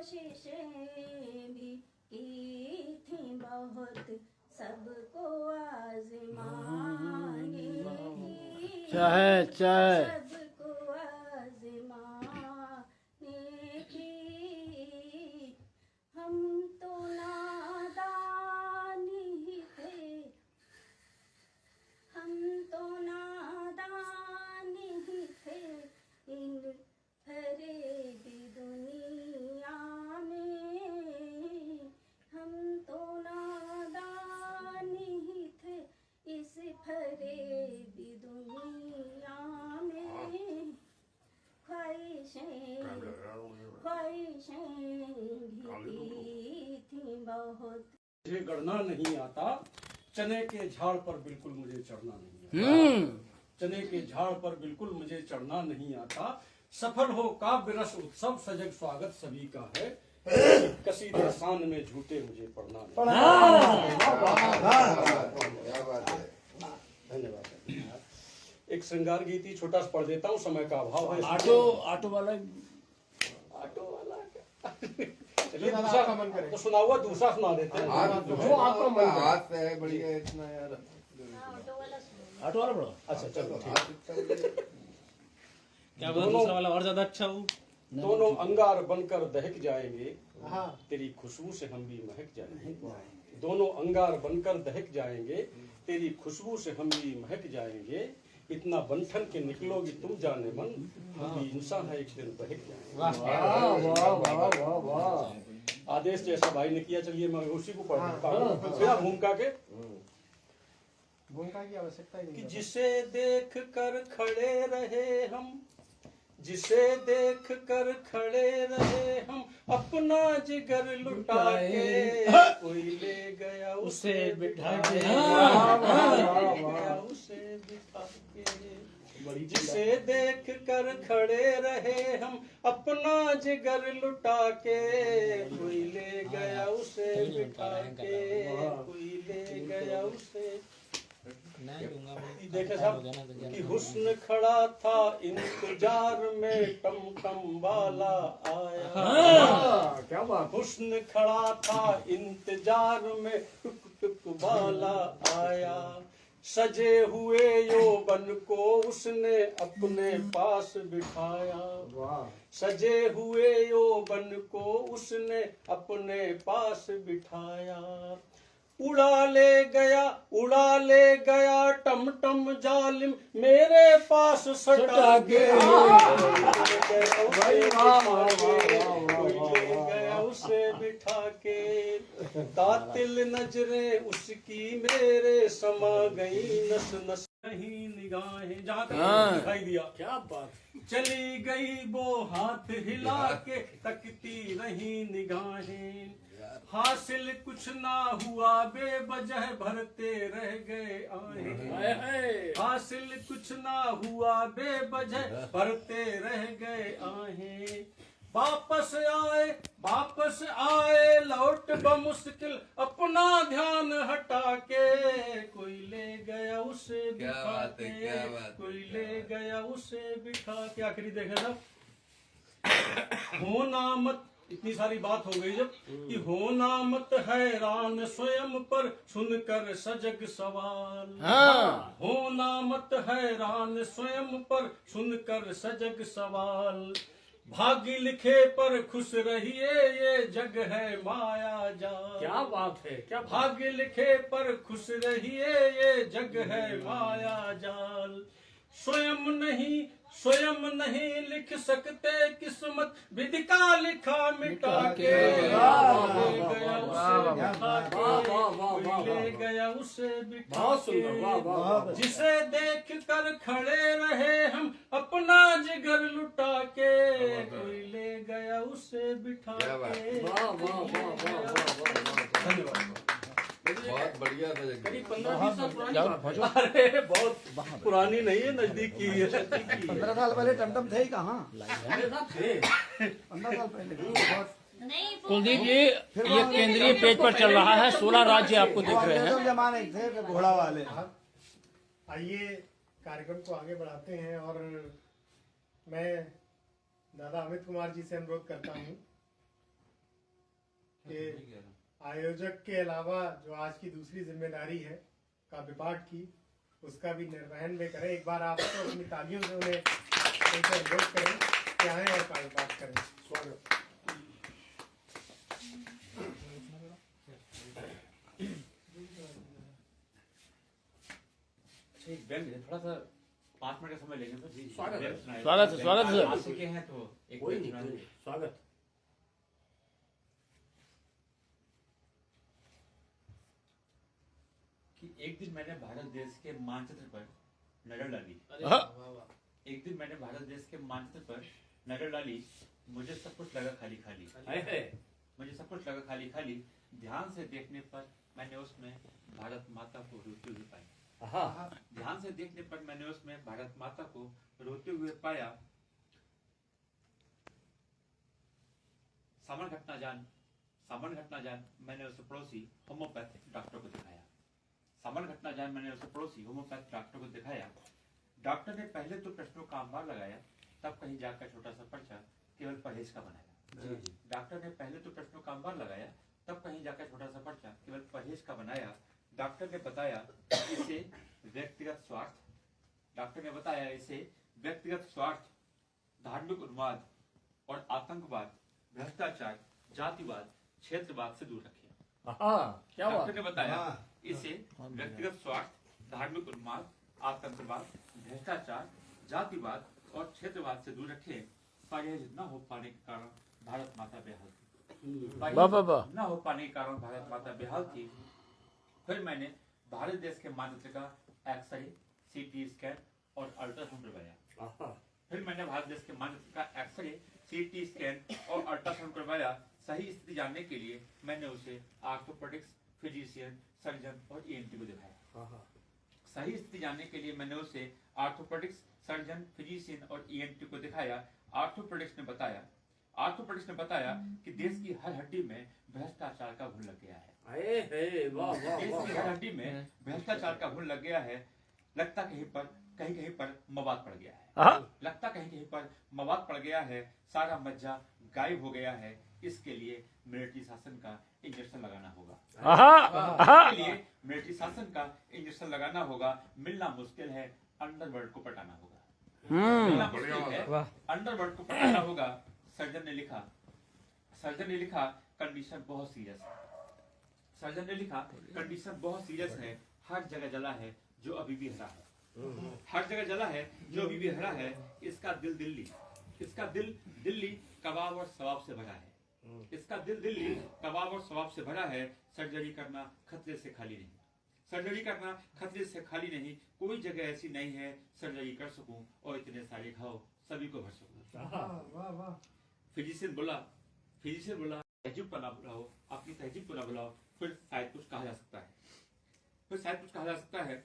कोशिशें भी की थी बहुत, सबको आज़माने की, सबको आज़माने की। हम तो नादान ही थे, हम तो नादान ही थे इन फरेबी दुनिया में। हम तो नादान ही थे इस फरेबी दुनिया में। ख्वाहिशें भी थी बहुत। मुझे गढ़ना नहीं आता, चने के झाड़ पर बिल्कुल मुझे चढ़ना नहीं आता। चने के झाड़ पर बिल्कुल मुझे चढ़ना नहीं आता। सफल हो काव्य रस उत्सव, सजग स्वागत सभी का है। कसीदे शान में झूठे मुझे पढ़ना नहीं। धन्यवाद। एक श्रृंगार गीत ही छोटा सा पढ़ देता हूँ, समय का अभाव है। ऑटो वाला चलिए दूसरा तो सुना हुआ, दूसरा सुना देते हैं। जो आपका मन हाथ पे है बढ़िया इतना यार। ऑटो वाला पढ़ो। अच्छा चलो ठीक। क्या बोला दूसरा वाला और ज्यादा अच्छा हो। दोनों अंगार बनकर दहक जाएंगे, तेरी खुशबू से हम भी महक जाएंगे। दोनों अंगार बनकर दहक जाएंगे, तेरी खुशबू से हम भी महक जाएंगे। इतना बंठन के निकलोगी तुम जाने मन, हम भी इंसान है एक दिन बहक जाएंगे। आदेश जैसा भाई ने किया, चलिए मैं उसी को पढ़ देता हूँ बिना भूमिका के। भूमिका की आवश्यकता ही नहीं। कि जिसे देख कर खड़े रहे हम, जिसे देख कर खड़े रहे हम, अपना जिगर लुटा के कोई ले गया उसे बिठा के, उसे बिठा के। जिसे देख कर खड़े रहे हम, अपना जिगर लुटा के कोई ले गया उसे बिठा के, कोई ले गया उसे। देखे साहब कि हुस्न खड़ा था इंतजार में, टम टम वाला आया। क्या बात। हुस्न खड़ा था इंतजार में, टुक टुक वाला आया। सजे हुए यौवन को उसने अपने पास बिठाया। सजे हुए यौवन को उसने अपने पास बिठाया। उड़ा ले गया टम टम जालिम मेरे पास सटा के, गया उसे बिठा के। कातिल नजरें उसकी मेरे समा गई नस नस, नहीं निगाहें जहाँ तक दिखाई दिया। क्या बात। चली गई वो हाथ हिला के, तकती रही निगाहें। हासिल कुछ ना हुआ बेवजह भरते रह गए आहें। हासिल कुछ ना हुआ बेवजह भरते रह गए आहें। वापस आए लौट बमुश्किल अपना ध्यान हटा के, कोई ले गया उसे बिठा के, कोई ले गया उसे बिठा के। आखिरी देखे साहब, होना मत, इतनी सारी बात हो गई जब कि होना मत हैरान स्वयं पर सुनकर सजग सवाल। होना मत हैरान स्वयं पर सुनकर सजग सवाल, भाग्य लिखे पर खुश रहिए ये जग है माया जाल। क्या बात है, क्या भाग्य लिखे पर खुश रहिए ये जग है माया जाल। स्वयं नहीं लिख सकते किस्मत, विधि का लिखा मिटा के, ले गया उसे बिठा के। जिसे देख कर खड़े रहे हम अपना जिगर लुटा के, कोई ले गया उसे बिठा के। धन्यवाद। बहुत बढ़िया था। करीब 15-20 साल पुरानी बात है। अरे बहुत पुरानी नहीं है, नजदीक की है। 15 साल पहले टमटम थे ही कहाँ? मेरे साथ थे 15 साल पहले। कुलदीप जी, ये केंद्रीय पेज पर चल रहा है, 16 राज्य आपको दिख रहे हैं। जमाने थे घोड़ा वाले। आइए कार्यक्रम को आगे बढ़ाते हैं और मैं दादा अमित कुमार जी से अनुरोध करता हूँ कि आयोजक के अलावा जो आज की दूसरी जिम्मेदारी है काव्य पाठ की, उसका भी निर्वहन में करें। एक बार आप तो अपनी तालियों से उन्हें अनुरोध करें कि आएं और काव्य पाठ करें। स्वागत। एक व्यंग है, थोड़ा सा 5 मिनट का समय लेंगे तो स्वागत है आ सके हैं तो एक स्वागत। एक दिन मैंने भारत देश के मानचित्र पर नजर डाली। एक दिन मैंने भारत देश के मानचित्र पर नजर डाली, मुझे सब कुछ लगा खाली खाली। मुझे सब कुछ लगा खाली खाली। ध्यान से देखने पर मैंने उसमें भारत माता को रोते हुए पाया। ध्यान से देखने पर मैंने उसमें भारत माता को रोते हुए पाया। सामान्य घटना जान मैंने उसे पड़ोसी होम्योपैथिक डॉक्टर को दिखाया। सामान्य घटना जान मैंने उसे पड़ोसी होम्योपैथ डॉक्टर को दिखाया। डॉक्टर ने पहले तो प्रश्नों का अंबार लगाया, तब कहीं जाकर छोटा सा पर्चा केवल परहेज का बनाया। डॉक्टर ने पहले तो प्रश्नों का अंबार लगाया, तब कहीं जाकर छोटा सा पर्चा केवल परहेज का बनाया। डॉक्टर ने बताया इसे व्यक्तिगत स्वार्थ, धार्मिक उन्माद और आतंकवाद, भ्रष्टाचार, जातिवाद, क्षेत्रवाद से दूर रखें। डॉक्टर ने बताया इसे व्यक्तिगत स्वार्थ, धार्मिक उन्माद, आतंकवाद, भ्रष्टाचार, जातिवाद और क्षेत्रवाद से दूर रखें। परहेज न हो पाने के कारण भारत माता बेहाल थी। न हो पाने के कारण भारत माता बेहाल थी। फिर मैंने भारत देश के मानचित्र का एक्सरे, सीटी स्कैन और अल्ट्रासाउंड करवाया। फिर मैंने भारत देश के मानचित्र का एक्सरे, सीटी स्कैन और अल्ट्रासाउंड करवाया। सही स्थिति जानने के लिए मैंने उसे ऑर्थोपेडिक्स, फिजिशियन, सर्जन और ईएनटी को दिखाया। सही स्थिति जानने के लिए मैंने उसे ऑर्थोपेडिक्स, सर्जन, फिजिशियन और ईएनटी को दिखाया। ऑर्थोपेडिक्स ने बताया कि देश की हर हड्डी में भ्रष्टाचार का घुन लग गया है। देश की हर हड्डी में भ्रष्टाचार का घुन लग गया है। लगता कहीं कहीं पर मवाद पड़ गया है। लगता कहीं कहीं पर मवाद पड़ गया है। सारा मज्जा गायब हो गया है। इसके लिए मिलिट्री शासन का इंजेक्शन लगाना होगा। इसके लिए मिलिट्री शासन का इंजेक्शन लगाना होगा। मिलना मुश्किल है, अंडरवर्ल्ड को पटाना होगा। मिलना मुश्किल है, अंडरवर्ल्ड को पटाना होगा। सर्जन ने लिखा कंडीशन बहुत सीरियस है। सर्जन ने लिखा कंडीशन बहुत सीरियस है। हर जगह जला है जो अभी भी हरा है। हर जगह जला है जो अभी भी हरा है। इसका दिल दिल्ली कबाब और सवाब से भरा है। इसका दिल दिल्ली कबाब और सवाब से भरा है। सर्जरी करना खतरे से खाली नहीं। सर्जरी करना खतरे से खाली नहीं। कोई जगह ऐसी नहीं है सर्जरी कर सकूं और इतने सारे घाव सभी को भर सकूं। फिजिशियन बोला तहजीब को ना बुलाओ, अपनी तहजीब को ना बुलाओ, फिर शायद कुछ कहा जा सकता है।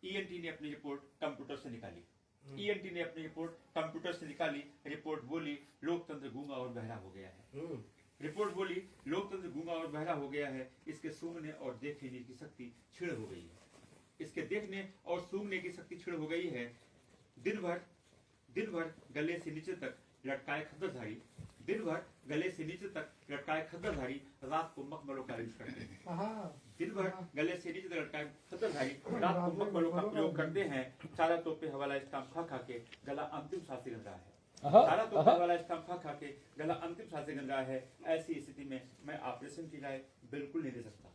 ईएनटी ने अपनी रिपोर्ट कंप्यूटर से निकाली। ENT ने अपनी रिपोर्ट कंप्यूटर से निकाली, रिपोर्ट बोली लोकतंत्र गूंगा और बहरा हो गया है। रिपोर्ट बोली लोकतंत्र गूंगा और बहरा हो गया है, इसके सूंघने और देखने की शक्ति छिड़ हो गई है। इसके देखने और सूंघने की शक्ति छिड़ हो गई है। दिन भर गले से नीचे तक लटकाए खद्दरधारी, दिन भर गले से नीचे तक लटकाए खद्दरधारी रात को मखमलों का यूज करते हैं। दिन भर गले से नीचे तक लटकाए खद्दरधारी रात को मखमलों का प्रयोग करते हैं। चारा तोपे हवाला स्टाम्प खा खा के गला अंतिम सांस से गंदा है। चारा तोपे हवाला स्टाम्प खा खा के गला अंतिम सांस से गंदा है। ऐसी स्थिति में मैं ऑपरेशन की राय बिल्कुल नहीं दे सकता।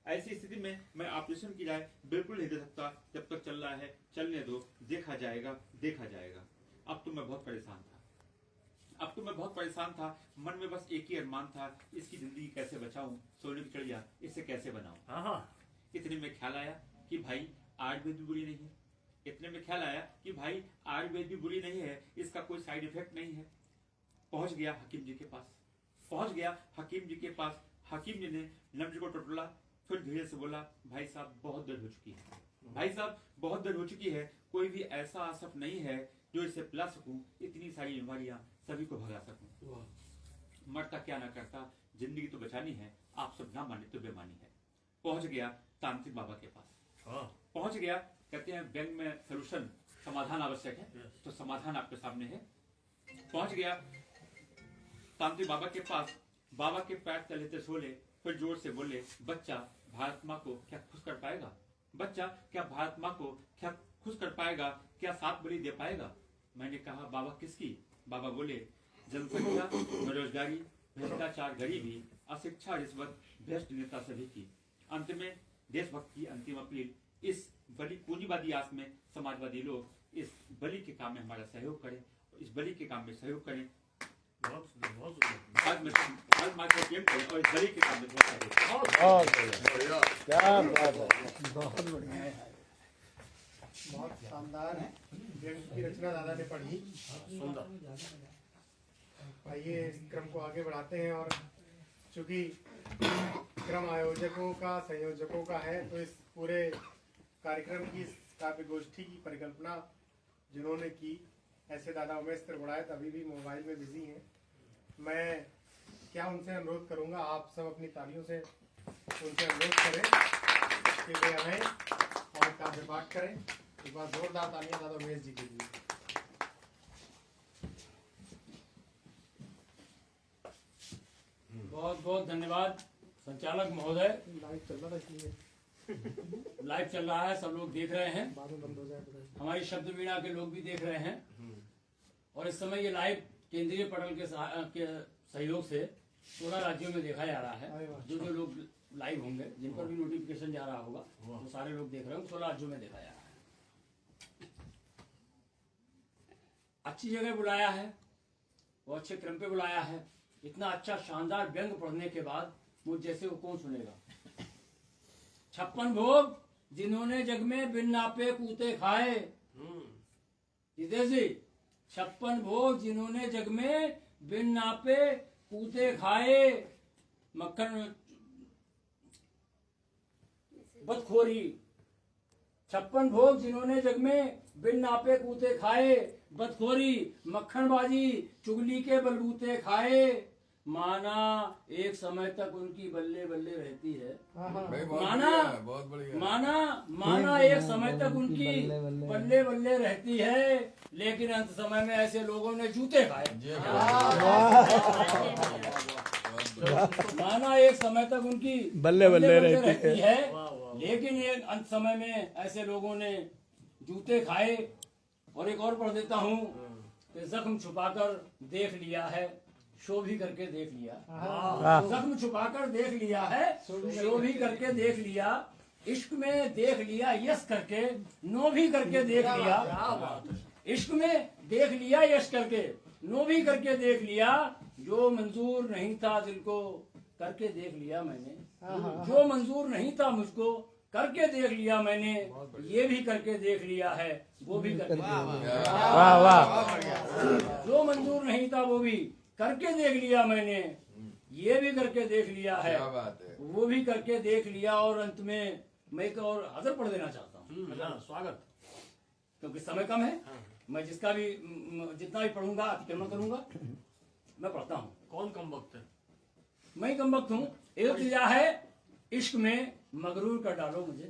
ऐसी स्थिति में मैं ऑपरेशन की राय बिल्कुल नहीं दे सकता। जब तक चल रहा है चलने दो, देखा जाएगा। अब तो मैं बहुत परेशान था। मन में बस एक ही अरमान था, इसकी जिंदगी कैसे बचाऊं, सोने की चिड़िया इसे कैसे बनाऊं। इतने में ख्याल आया कि भाई आयुर्वेद भी बुरी नहीं है। इतने में ख्याल आया कि भाई आयुर्वेद भी बुरी नहीं है, इसका कोई साइड इफेक्ट नहीं है। पहुंच गया हकीम जी के पास। हकीम जी ने नब्ज को टटोला, फिर धीरे से बोला, भाई साहब बहुत देर हो चुकी है। कोई भी ऐसा असफ नहीं है जो इसे पिला सकूं। इतनी सारी बीमारियां सभी को भगा सकूं। मरता क्या ना करता, जिंदगी तो बचानी है। आप सब ना माने तो बेमानी है। पहुंच गया तांत्रिक बाबा के पास। कहते हैं व्यंग में सलूशन, समाधान आवश्यक है, तो समाधान आपके सामने है। पहुंच गया तांत्रिक बाबा के पास। बाबा के पैर तले से सोले, फिर जोर से बोले, बच्चा भारत माँ को क्या खुश कर पाएगा? क्या 7 बलि दे पाएगा? मैंने कहा बाबा किसकी? बाबा बोले जनसंख्या, बेरोजगारी, भ्रष्टाचार, गरीबी, अशिक्षा, रिश्वत, भ्रष्ट नेता सभी की। अंत में देशभक्ति की अंतिम अपील। इस बलि पूंजीवादी आस में समाजवादी लोग इस बलि के काम में हमारा सहयोग करें। आज माइक्रो गेम करें और इस बलि के काम में बहुत बढ़िया है। बहुत शानदार व्यंग की रचना दादा ने पढ़ी। आइए इस क्रम को आगे बढ़ाते हैं। और चूंकि क्रम आयोजकों का, संयोजकों का है, तो इस पूरे कार्यक्रम की, काव्य गोष्ठी की परिकल्पना जिन्होंने की, ऐसे दादा उमेश त्रिगुणायत अभी भी मोबाइल में बिजी हैं। मैं क्या उनसे अनुरोध करूंगा, आप सब अपनी तालियों से उनसे अनुरोध करें कि वे आएं और काव्य पाठ करें। एक बार जोरदार तालियां दादा उमेश जी के लिए। बहुत बहुत धन्यवाद संचालक महोदय। लाइव चल रहा है इसलिए लाइव चल रहा है, सब लोग देख रहे हैं। बाद में बंद हो जाए तो। हमारी शब्द वीणा के लोग भी देख रहे हैं। और इस समय ये लाइव केंद्रीय पटल के सहयोग से 16 राज्यों में देखा जा रहा है। जो लोग लाइव होंगे, जिन पर भी नोटिफिकेशन जा रहा होगा, वो सारे लोग देख रहे होंगे। 16 राज्यों में देखा जा रहा है। अच्छी जगह बुलाया है, वो अच्छे क्रम पे बुलाया है। इतना अच्छा शानदार व्यंग पढ़ने के बाद मुझ जैसे को कौन सुनेगा। 56 भोग जिन्होंने जग में बिन नापे कूते खाए। जी 56 भोग जिन्होंने जग में बिन नापे कूते खाए। मक्खन बदखोरी। 56 भोग जिन्होंने जग में बिन नापे कूते खाए। बदखोरी, मक्खनबाजी, चुगली के बलबूते खाए। माना एक समय तक उनकी बल्ले बल्ले रहती है। माना एक समय तक उनकी बल्ले बल्ले रहती है, लेकिन अंत समय में ऐसे लोगों ने जूते खाए। माना एक समय तक उनकी बल्ले बल्ले रहती है, लेकिन एक अंत समय में ऐसे लोगों ने जूते खाए। और एक और पढ़ देता हूँ कि जख्म छुपाकर देख लिया है, शो भी करके देख लिया। जख्म छुपाकर देख लिया है, शो भी करके देख लिया। इश्क में देख लिया यश करके, नो भी करके देख लिया। इश्क में देख लिया यश करके, नो भी करके देख लिया। जो मंजूर नहीं था दिल को करके देख लिया मैंने। जो मंजूर नहीं था मुझको करके देख लिया मैंने। ये भी करके देख लिया है, वो भी करके जो मंजूर नहीं था वो भी करके देख लिया मैंने। ये भी करके देख लिया है, वो भी करके देख लिया। और अंत में मैं एक और हज़र पढ़ देना चाहता हूँ। स्वागत। क्योंकि समय कम है। मैं जिसका भी जितना भी पढ़ूंगा अतिक्रमण करूंगा। मैं पढ़ता हूँ। कौन कम वक्त है? मैं कम वक्त हूँ। इल्तिजा है इश्क में मगरूर कर डालो मुझे।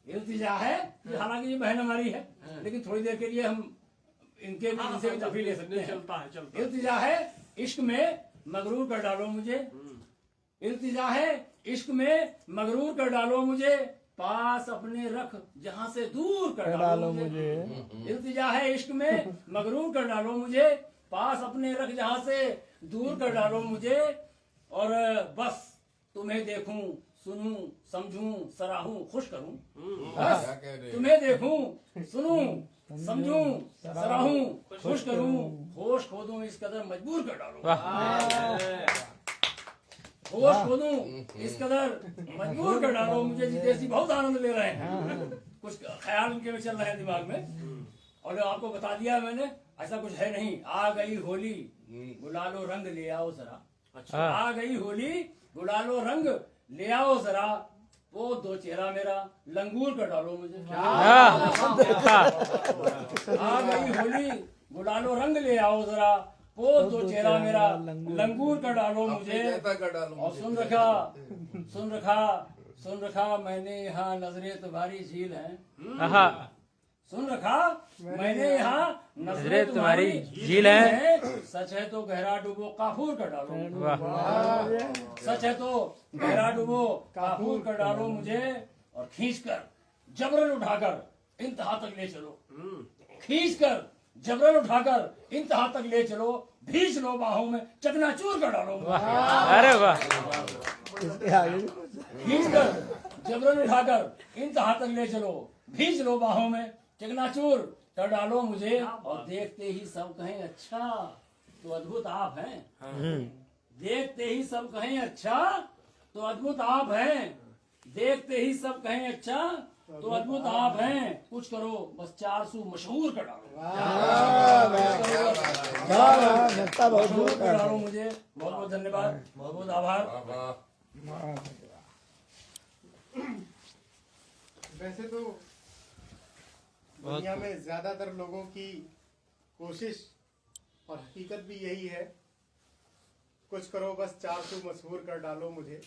इल्तिजा है, हालांकि ये बहन हमारी है, लेकिन थोड़ी देर के लिए हम इनके भी इनसे भी तफरीह ले सकते हैं। चलता है। इल्तिजा है इश्क में मगरूर कर डालो मुझे। इल्तिजा है इश्क में मगरूर कर डालो मुझे, पास अपने रख जहां से दूर कर डालो मुझे। इल्तिजा है इश्क में मगरूर कर डालो मुझे, पास अपने रख जहां से दूर कर डालो मुझे। और बस तुम्हें देखूं सुनूं समझूं सराहूं खुश करूं। बस तुम्हें देखूं सुनूं समझूं सराहूं खुश करूं, होश खो दूं इस कदर मजबूर कर डालो। होश खो दूं इस कदर मजबूर कर डालो मुझे। जितेशी बहुत आनंद ले रहे हैं, कुछ ख्याल उनके में चल रहे हैं दिमाग में। और आपको बता दिया मैंने, ऐसा कुछ है नहीं। आ गई होली गुलालो रंग ले आओ जरा। अच्छा। आ गई होली गुलालो रंग ले आओ जरा, वो दो चेहरा मेरा लंगूर कर डालो मुझे। आ गई होली गुलालो रंग ले आओ जरा, वो दो चेहरा मेरा लंगूर कर डालो मुझे। और सुन रखा मैंने यहाँ नजरे तुम्हारी झील है। सुन रखा मैंने यहाँ नजरे तुम्हारी झील है। सच है तो गहरा डूबो काफूर कर डालो। सच है तो गहरा डूबो काफूर कर डालो मुझे। और खींचकर जबरन उठाकर इंतहा तक ले चलो। खींचकर जबरन उठाकर इंतहा तक ले चलो, भींच लो बाहों में चकनाचूर कर डालो। अरे वाह। खींचकर जबरन उठाकर इंतहा तक ले चलो, भींच लो बाहों में चकनाचूर कर डालो मुझे। और देखते ही सब कहें अच्छा तो अद्भुत आप हैं। देखते ही सब कहें अच्छा तो अद्भुत आप हैं। देखते ही सब कहें अच्छा तो अद्भुत आप हैं। कुछ करो बस 400 मशहूर कर डालो। मशहूर कर डालो मुझे। बहुत बहुत धन्यवाद, बहुत बहुत आभार। वैसे तो दुनिया में ज्यादातर लोगों की कोशिश और हकीकत भी यही है, कुछ करो बस 400 मशहूर कर डालो मुझे।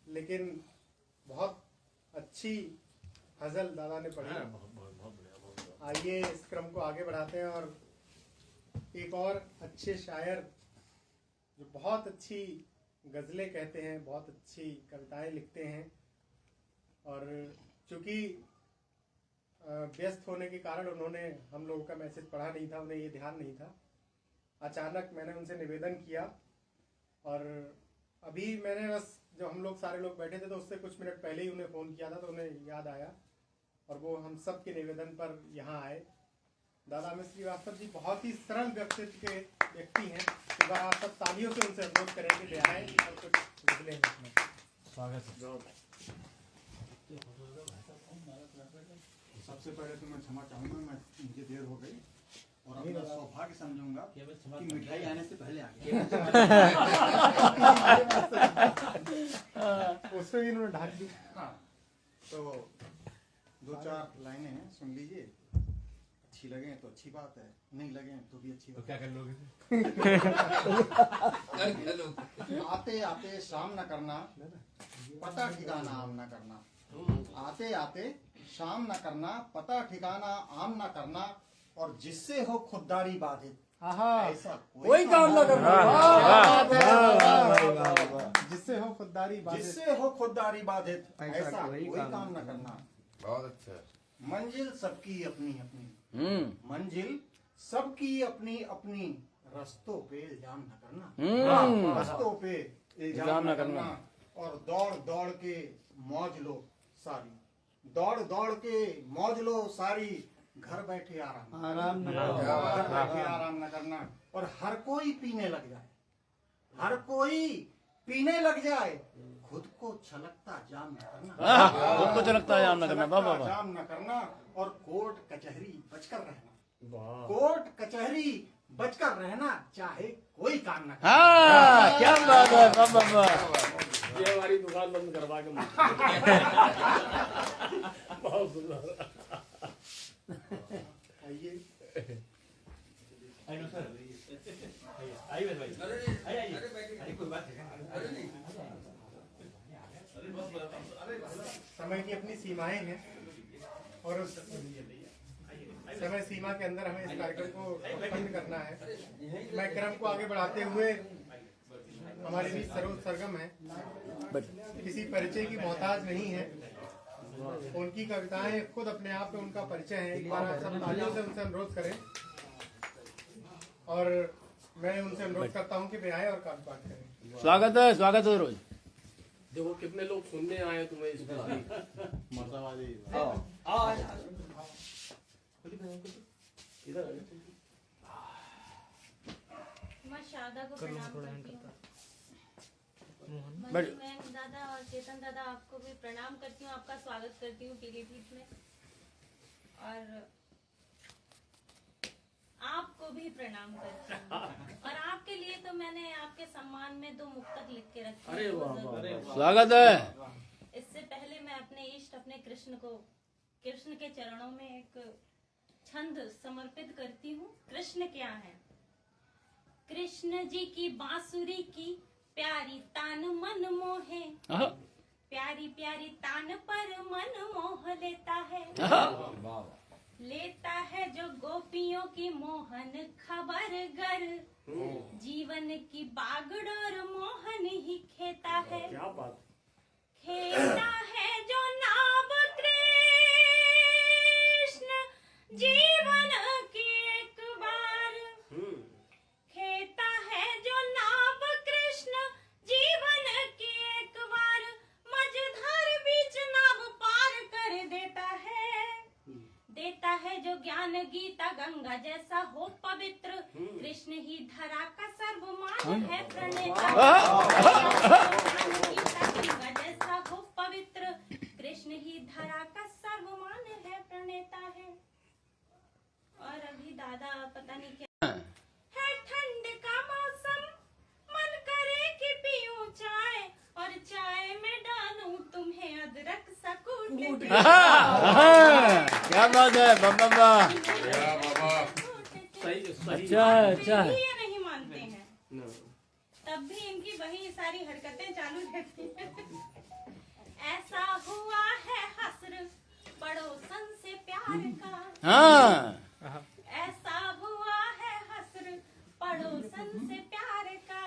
लेकिन बहुत अच्छी गजल दादा ने पढ़ी। आइए इस क्रम को आगे बढ़ाते हैं और एक और अच्छे शायर जो बहुत अच्छी गजलें कहते हैं, बहुत अच्छी कविताएं लिखते हैं, और चूंकि व्यस्त होने के कारण उन्होंने हम लोगों का मैसेज पढ़ा नहीं था, उन्हें ये ध्यान नहीं था। अचानक मैंने उनसे निवेदन किया और अभी मैंने बस जब हम लोग सारे लोग बैठे थे तो उससे कुछ मिनट पहले ही उन्हें फ़ोन किया था, तो उन्हें याद आया और वो हम सब के निवेदन पर यहाँ आए। दादा अमित श्रीवास्तव जी बहुत ही सरल व्यक्तित्व के व्यक्ति हैं। एक बार आप सब तालियों से उनसे अनुरोध करेंगे ले आए और कुछ गजलें स्वागत है। सबसे पहले तो मैं क्षमा चाहूंगा, मैं मुझे देर हो गई और अपना सौभाग्य समझूंगा कि मिठाई आने से पहले आ गया। उससे भी इन्होंने ढाक दी। हाँ, तो 2-4 लाइनें हैं, सुन लीजिए। अच्छी लगे तो अच्छी बात है, नहीं लगे तो भी अच्छी बात। तो क्या कर लोगे? आते आते शाम न करना, पता ठिकाना आम न करना। आते आते शाम न करना, पता ठिकाना आम न करना, और जिससे हो खुददारी बाधित ऐसा कोई काम न करना। जिससे हो खुददारी बाधित, जिससे हो खुददारी बाधित ऐसा कोई काम न करना। बहुत अच्छा। मंजिल सबकी अपनी अपनी, मंजिल सबकी अपनी अपनी, रस्तों पे इल्जाम न करना। रस्तों पे इल्जाम न करना। और दौड़ दौड़ के मौज लो सारी, दौड़ दौड़ के मौज लो सारी, घर बैठे आराम न करना। घर बैठे आराम न करना। और हर कोई पीने लग जाए, हर कोई पीने लग जाए, खुद को छलकता जाम न करना। खुद को छलकता जाम न करना। बाबा जाम न करना। और कोर्ट कचहरी बचकर रहना। कोर्ट कचहरी बचकर रहना, चाहे कोई काम न करे। हाँ, क्या बात है। बाबा ये हमारी दुकान बंद करवा के बहुत सुंदर। समय की अपनी सीमाएं हैं और उस समय सीमा के अंदर हमें इस कार्यक्रम को संपन्न करना है। मैं क्रम को आगे बढ़ाते हुए हमारे बीच सरोज सरगम है, किसी परिचय की मोहताज नहीं है। उनकी कविताएं खुद अपने आप में उनका परिचय है। एक बार आप सब तालियों से उनसे अनुरोध करें और मैं उनसे अनुरोध करता हूं कि वे आए और काव्य पाठ करें। स्वागत है रोज। देखो कितने लोग सुनने आए तुम्हें इस मर्दाबादी इधर मैं शारदा को प्रणाम करती हूँ। बट- मैं दादा और चेतन दादा आपको भी प्रणाम करती हूँ, आपका स्वागत करती हूँ पीलीभीत में, और आपको भी प्रणाम करती हूँ। और आपके लिए तो मैंने आपके सम्मान में 2 मुक्तक लिख के रखी अरे है। वाह वाह, स्वागत है। इससे पहले मैं अपने इष्ट अपने कृष्ण के चरणों में एक छंद समर्पित करती हूँ। कृष्ण क्या है? कृष्ण जी की बांसुरी की प्यारी तान मन मोहे, प्यारी प्यारी तान पर मन मोह लेता है। लेता है जो गोपियों की मोहन खबर गर, जीवन की बागडोर मोहन ही खेता है। क्या बात। खेता है जो नाव कृष्ण जीवन की एक बार, खेता है जो नाव कृष्ण जीवन की एक बार, मझधार बीच नाव पार कर देता है जो ज्ञान गीता गंगा जैसा हो पवित्र, कृष्ण ही धरा का सर्वमान है प्रणेता। गंगा जैसा हो पवित्र, कृष्ण ही धरा का सर्वमान है प्रणेता है। और अभी दादा पता नहीं क्या है, ठंड का मौसम मन करे कि पीऊं चाय, और चाय में डालूं तुम्हें अदरक सा कूट के। क्या बात है बाबा। अच्छा ये नहीं मानते हैं, तब भी इनकी वही सारी हरकतें चालू रहती हैं। ऐसा हुआ है हस्र पड़ोसन से प्यार का, हाँ। ऐसा हुआ है हस्र पड़ोसन से प्यार का,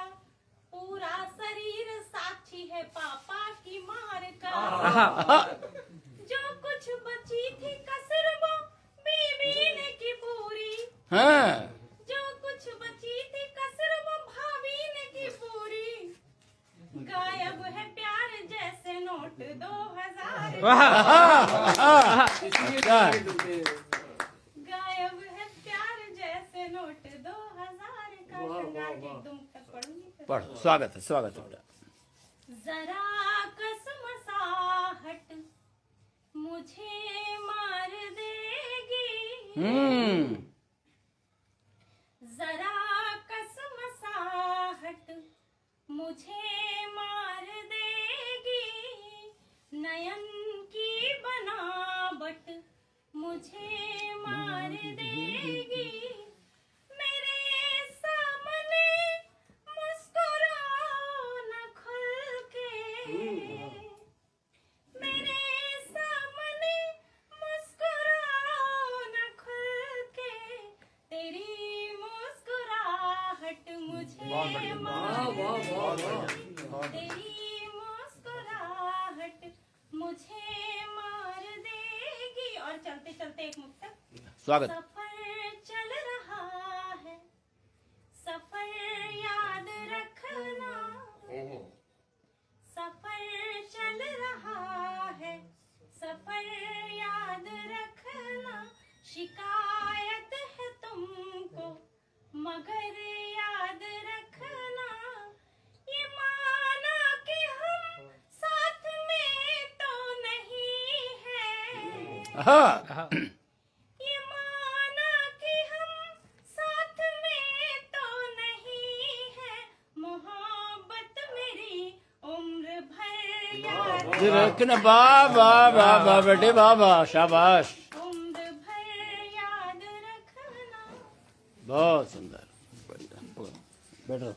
पूरा शरीर साक्षी है पापा की मार का। जो कुछ बची थी कसर वो बीवी ने की पूरी, हाँ। जो कुछ बची थी कसर वो भाभी ने की पूरी। गायब है प्यार जैसे नोट 2000, गायब है प्यार जैसे नोट 2000 का। श्रृंगार की तुम तक पढ़ूंगी। पढ़। स्वागत है बेटा। जरा कसमसाहट मुझे मार देगी, जरा कसमसाहट मुझे मार देगी, नयन की बनावट मुझे मार देगी। मेरे सामने मुस्कुराओ न खुल के, मेरे सामने मुस्कुराओ न खुल के, तेरी मुस्कुराहट मुझे मार देगी, तेरी मुस्कुराहट मुझे मार देगी। और चलते चलते एक मुक्तक। स्वागत। सफर चल रहा है, सफर याद रखना, सफर चल रहा है, सफर याद रखना। शिकायत है तुमको मगर याद रखना, ये माना कि हम साथ में तो नहीं है, ये माना कि हम साथ में तो नहीं है, मोहब्बत मेरी उम्र भर याद रखना। बाबा बेटे बाबा, शाबाश। उम्र भर याद रखना। बहुत सुंदर। बैठो।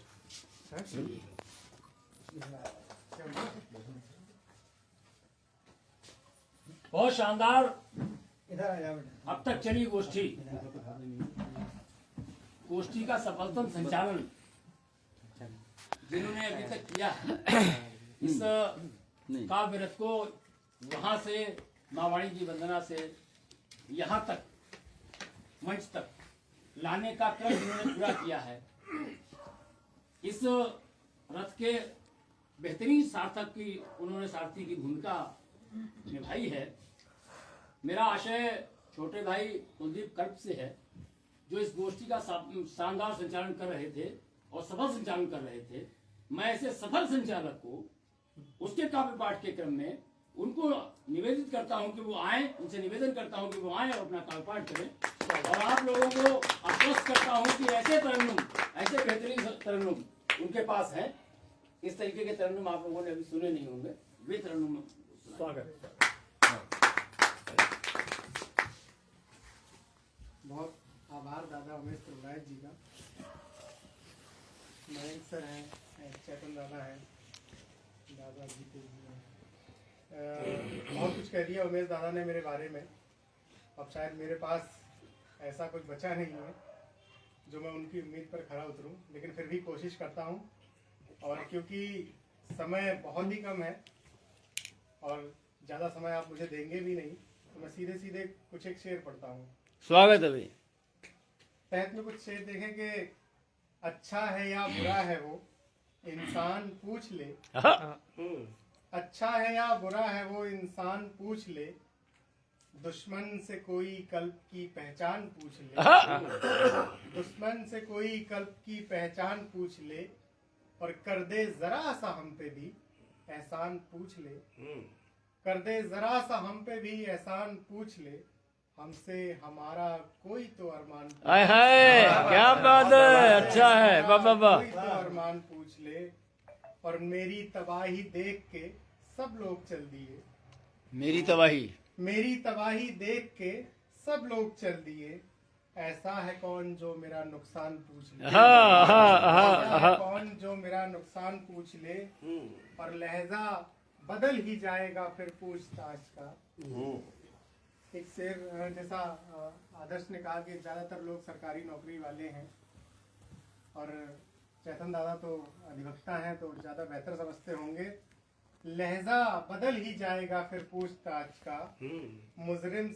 बहुत शानदार इधर आ जाओ बेटा। अब तक चली गोष्ठी का सफलतम संचालन जिन्होंने अभी तक किया इस काव्य रथ को वहां से माँ वाणी की वंदना से यहाँ तक मंच तक लाने का क्रम जिन्होंने पूरा किया है, इस रथ के बेहतरीन सार्थक की उन्होंने सारथी की भूमिका निभाई है। मेरा आशय छोटे भाई कुलदीप कल्प से है, जो इस गोष्ठी का शानदार संचालन कर रहे थे और सफल संचालन कर रहे थे। मैं ऐसे सफल संचालक को उसके काव्य पाठ के क्रम में उनको निवेदित करता हूं कि वो आए, उनसे निवेदन करता हूं कि वो आए और अपना काव्य पाठ करें। और आप लोगों को आश्वस्त करता हूं कि ऐसे तरन्नुम, ऐसे बेहतरीन तरन्नुम उनके पास है। इस तरीके के तरन्नुम आप लोगों ने अभी सुने नहीं होंगे, वे तरन्नुम। स्वागत। बहुत आभार दादा उमेश प्रभुराज जी का। मयंक सर हैं, चेतन दादा हैं, दादा जीते जी हैं। बहुत कुछ कह दिया उमेश दादा ने मेरे बारे में। अब शायद मेरे पास ऐसा कुछ बचा नहीं है जो मैं उनकी उम्मीद पर खरा उतरूं, लेकिन फिर भी कोशिश करता हूं। और क्योंकि समय बहुत ही कम है और ज़्यादा समय आप मुझे देंगे भी नहीं, तो मैं सीधे सीधे कुछ एक शेर पढ़ता हूँ। स्वागत है भाई। तहत में कुछ शेर देखें कि अच्छा है या बुरा है वो इंसान पूछ ले, अच्छा है या बुरा है वो इंसान पूछ ले, दुश्मन से कोई कल्प की पहचान पूछ ले, दुश्मन से कोई कल्प की पहचान पूछ ले, और कर दे जरा सा हम पे भी एहसान पूछ ले, कर दे जरा सा हम पे भी एहसान पूछ ले, हमसे हमारा कोई तो अरमान हाय हाय, क्या बात है, अच्छा है, वाह वाह वाह। कोई तो अरमान पूछ ले, और मेरी तबाही देख के सब लोग चल दिए, मेरी तबाही, मेरी तबाही देख के सब लोग चल दिए, ऐसा है कौन जो मेरा नुकसान पूछ ले, ऐसा है कौन जो मेरा नुकसान पूछ ले, और लहजा बदल ही जाएगा फिर पूछताछ का। एक शेर जैसा आदर्श ने कहा कि ज्यादातर लोग सरकारी नौकरी वाले हैं और चेतन दादा तो अधिवक्ता हैं, तो ज्यादा बेहतर समझते होंगे। लहजा बदल ही जाएगा फिर पूछताछ का, मुजरिम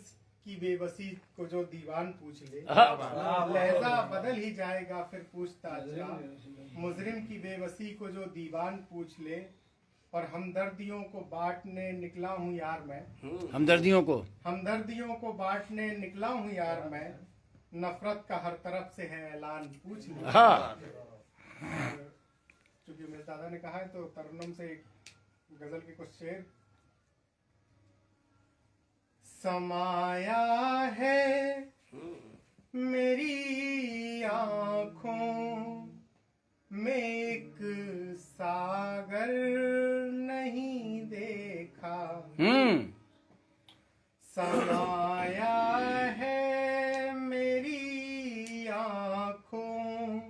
की बेबसी को जो दीवान पूछ ले, लहजा बदल ही जाएगा फिर पूछताछ का, मुजरिम की बेबसी को जो दीवान पूछ ले, और हमदर्दियों को बांटने निकला हूँ यार मैं, हमदर्दियों को बांटने निकला हूँ यार मैं, नफरत का हर तरफ से है ऐलान पूछ ले। चूंकि उमेश दादा ने कहा है तो तरन्नुम से एक गजल के कुछ शेर। समाया है मेरी आँखों में एक सागर नहीं देखा, समाया है मेरी आँखों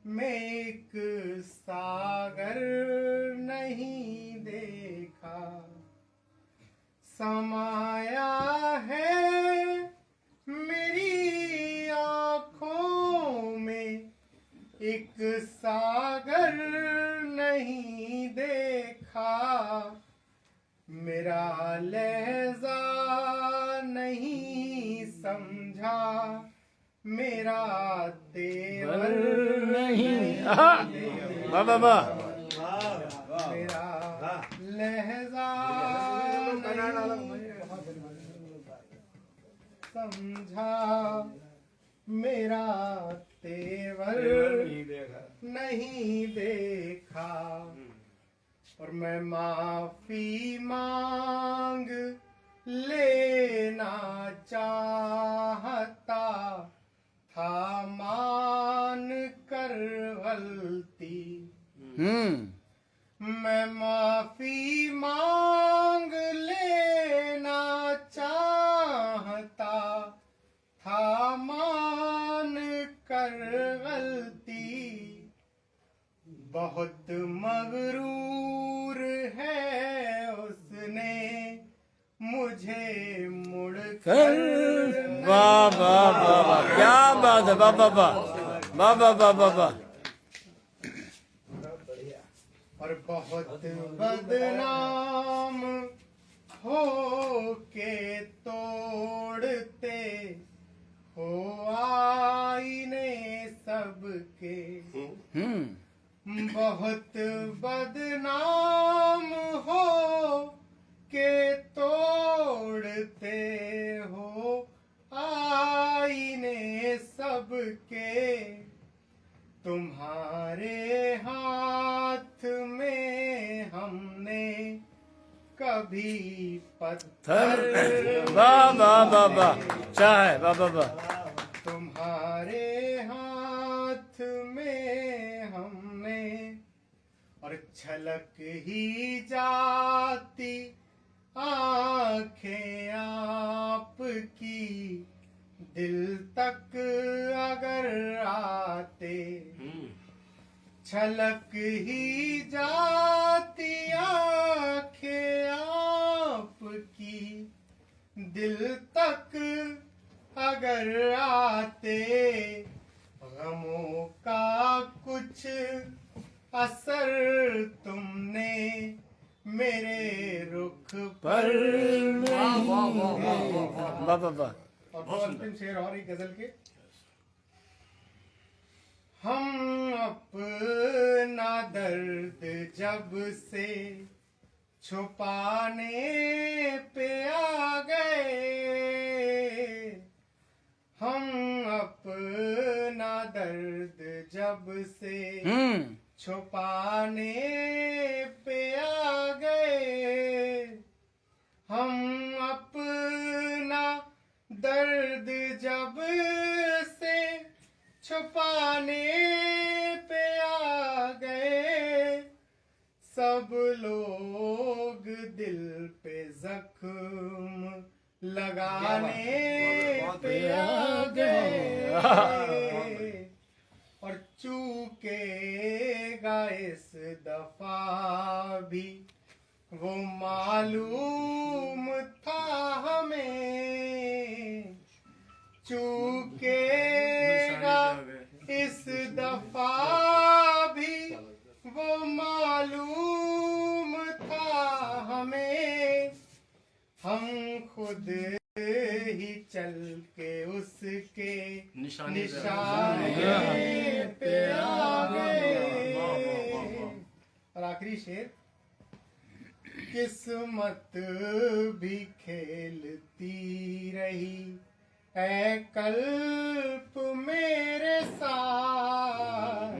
में एक सागर नहीं देखा, समाया है मेरी आँखों में एक सागर नहीं देखा, मेरा लहजा नहीं समझा, मेरा तेवर नहीं देखा, मेरा लहजा समझा, मेरा तेवर नहीं देखा, और मैं माफी मांग लेना चाहता था मान कर गलती, मैं माफी मांग लेना चाहता था मान कर कर गलती, बहुत मगरूर है उसने मुझे मुड़ कर। वाह वाह वाह वाह, क्या बात है, वाह वाह वाह वाह वाह वाह वाह वाह। और बहुत बदनाम हो के तोड़ते हो आईने सबके, बहुत बदनाम हो के तोड़ते हो आईने सबके, तुम्हारे हाथ में हमने कभी पत्थर, वाह वाह वाह वाह, क्या है, वाह वाह वाह। तुम्हारे हाथ में हमने, और छलक ही जाती आंखें आपकी, दिल तक अगर आते, छलक ही जाती आंखें आपकी, दिल तक अगर आते, गमों का कुछ असर तुमने मेरे रुख पर। वाह वाह वाह। और दो अंतिम शेर और एक गजल के। हम अपना दर्द जब से छुपाने पे आ गए, हम अपना दर्द जब से छुपाने पे आ गए, हम अपना दर्द जब से छुपाने पे आ गए, सब लोग दिल पे जख्म लगाने पे आ गए, और चूकेगा इस दफा भी वो मालूम था हमें, चूकेगा इस दफा भी वो मालूम था हमें, हम खुद ही चल के उसके निशाने पे आ गए। और आखिरी शेर। किस्मत भी खेलती रही ऐ कल्प मेरे साथ,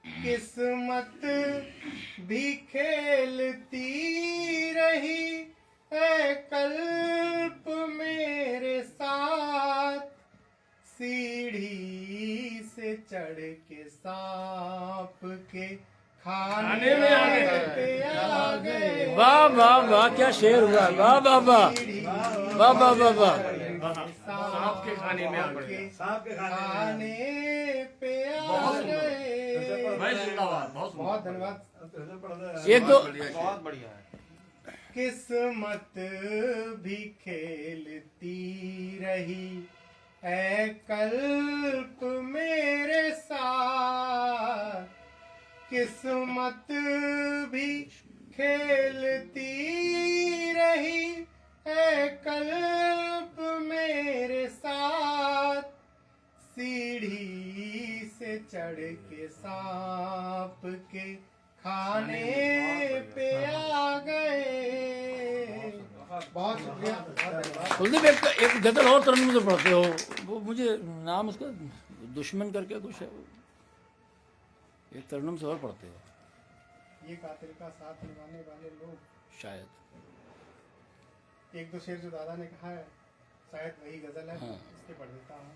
किस्मत भी खेलती रही ऐ कल्प मेरे साथ, सीढ़ी से चढ़ के सांप के खाने पे आ गए। वाह वाह वाह, क्या शेर हुआ, वाह वाह वाह वाह वाह वाह वाह। सांप के खाने में आ गए, सांप के खाने पे आ गए। बहुत धन्यवाद। एक दो बहुत बढ़िया है। किस्मत भी खेलती रही ऐ कल्प मेरे साथ, किस्मत भी खेलती रही ऐ कल्प मेरे साथ, सीढ़ी से चढ़ के सांप के खाने पे आ गए। बहुत शुक्रिया। कुलदीप, एक गजल और तरन्नुम से पढ़ते हो, वो मुझे नाम उसका दुश्मन करके कुछ है, एक तरन्नुम से और पढ़ते हो। ये कातिल का साथ निभाने वाले लोग, शायद एक दो शेर जो दादा ने कहा है शायद वही गजल है। हाँ। इसके पढ़ देता हूँ।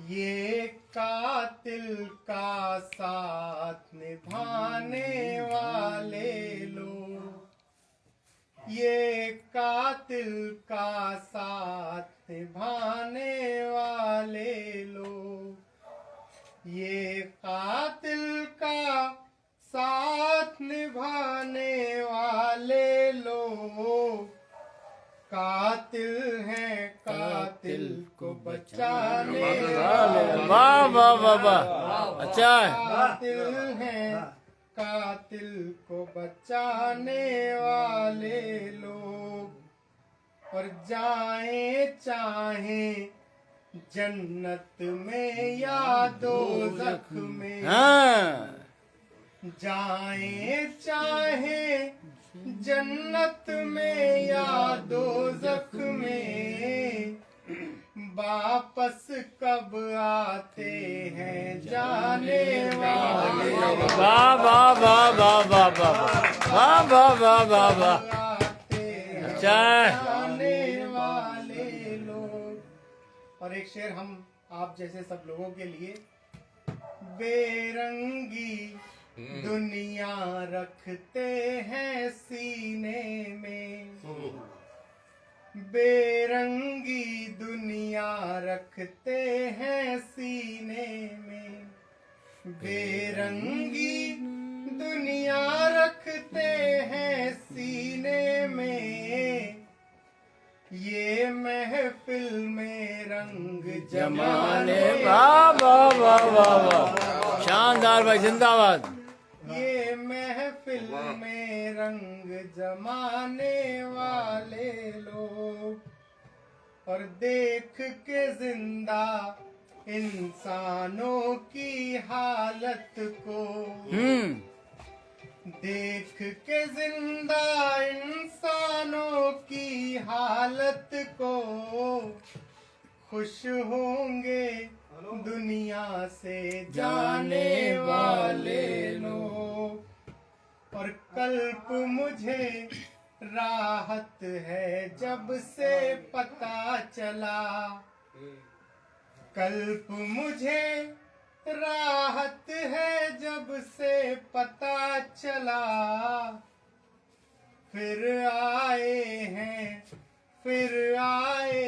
ये कातिल का साथ निभाने वाले लोग, ये कातिल का साथ निभाने वाले लोग, ये कातिल का साथ निभाने वाले लोग कातिल हैं, कातिल को बचाने वाले। वाह वाह वाह वाह, अच्छा है। कातिल हैं, कातिल को बचाने वाले लोग, और जाएं चाहें जन्नत में या दोज़ख में, हाँ जाएं चाहें जन्नत में या दोज़ख में, वापस कब आते हैं जाने वाले। वाह वाह वाह वाह वाह वाह वाह वाह वाह वाह, आते हैं अच्छा है। जाने वाले लोग। और एक शेर हम आप जैसे सब लोगों के लिए, बेरंगी दुनिया रखते हैं सीने में, बेरंगी दुनिया रखते हैं सीने में, बेरंगी दुनिया रखते हैं सीने में, ये महफिल में रंग जमाने। जमाने। वाह वाह वाह वाह वाह, शानदार भाई, जिंदाबाद। ये महफिल में रंग जमाने वाले लोग, और देख के जिंदा इंसानों की हालत को, देख के जिंदा इंसानों की हालत को, खुश होंगे दुनिया से जाने वाले लोग। और कल्प मुझे राहत है जब से पता चला, कल्प मुझे राहत है जब से पता चला, फिर आए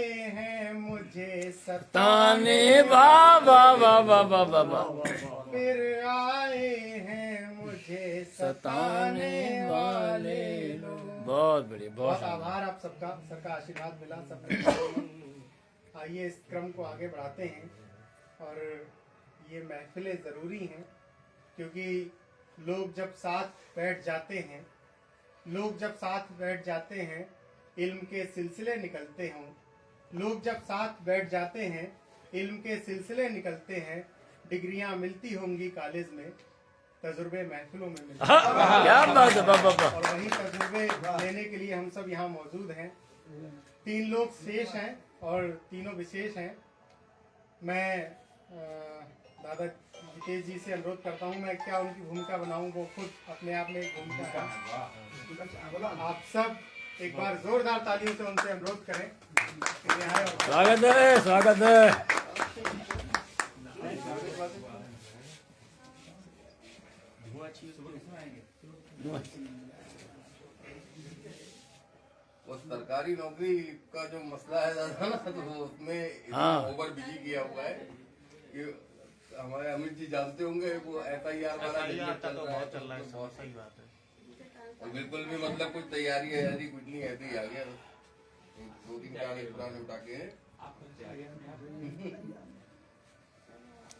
हैं मुझे ताने। वाह वाह वाह वाह वाह वाह वाह, फिर आए हैं मुझे सताने वाले लोग। बहुत बढ़िया, बहुत बहुत आभार आप सबका, सबका आशीर्वाद मिला सबने। आइए इस क्रम को आगे बढ़ाते हैं, और ये महफिलें ज़रूरी हैं, क्योंकि लोग जब साथ बैठ जाते हैं, लोग जब साथ बैठ जाते हैं इल्म के सिलसिले निकलते हों, लोग जब साथ बैठ जाते हैं इल्म के सिलसिले निकलते हैं, डिग्रियां मिलती होंगी कॉलेज में, तजुर्बे महफिलों में मिलते हैं। क्या बात है, वाह वाह वाह। और वही तजुर्बे लेने के लिए हम सब यहाँ मौजूद हैं। 3 लोग शेष हैं और तीनों विशेष हैं। मैं दादा जितेश जी से अनुरोध करता हूँ, मैं क्या उनकी भूमिका बनाऊँ, वो खुद अपने आप में एक भूमिका है। आप सब एक बार जोरदार तालियों से उनसे अनुरोध करें कि ये आए और स्वागत है, स्वागत है। वो सरकारी नौकरी का जो मसला है दादा ना, तो उसमें हाँ। ओवर बिजी किया हुआ है कि हमारे अमित जी जानते होंगे, वो FIR वाला तो बहुत चल रहा है। बहुत सही बात है। और बिल्कुल भी मतलब कुछ तैयारी है यदि कुछ नहीं, ऐसे ही आ गया। 2-3 कागज पुराने उठा के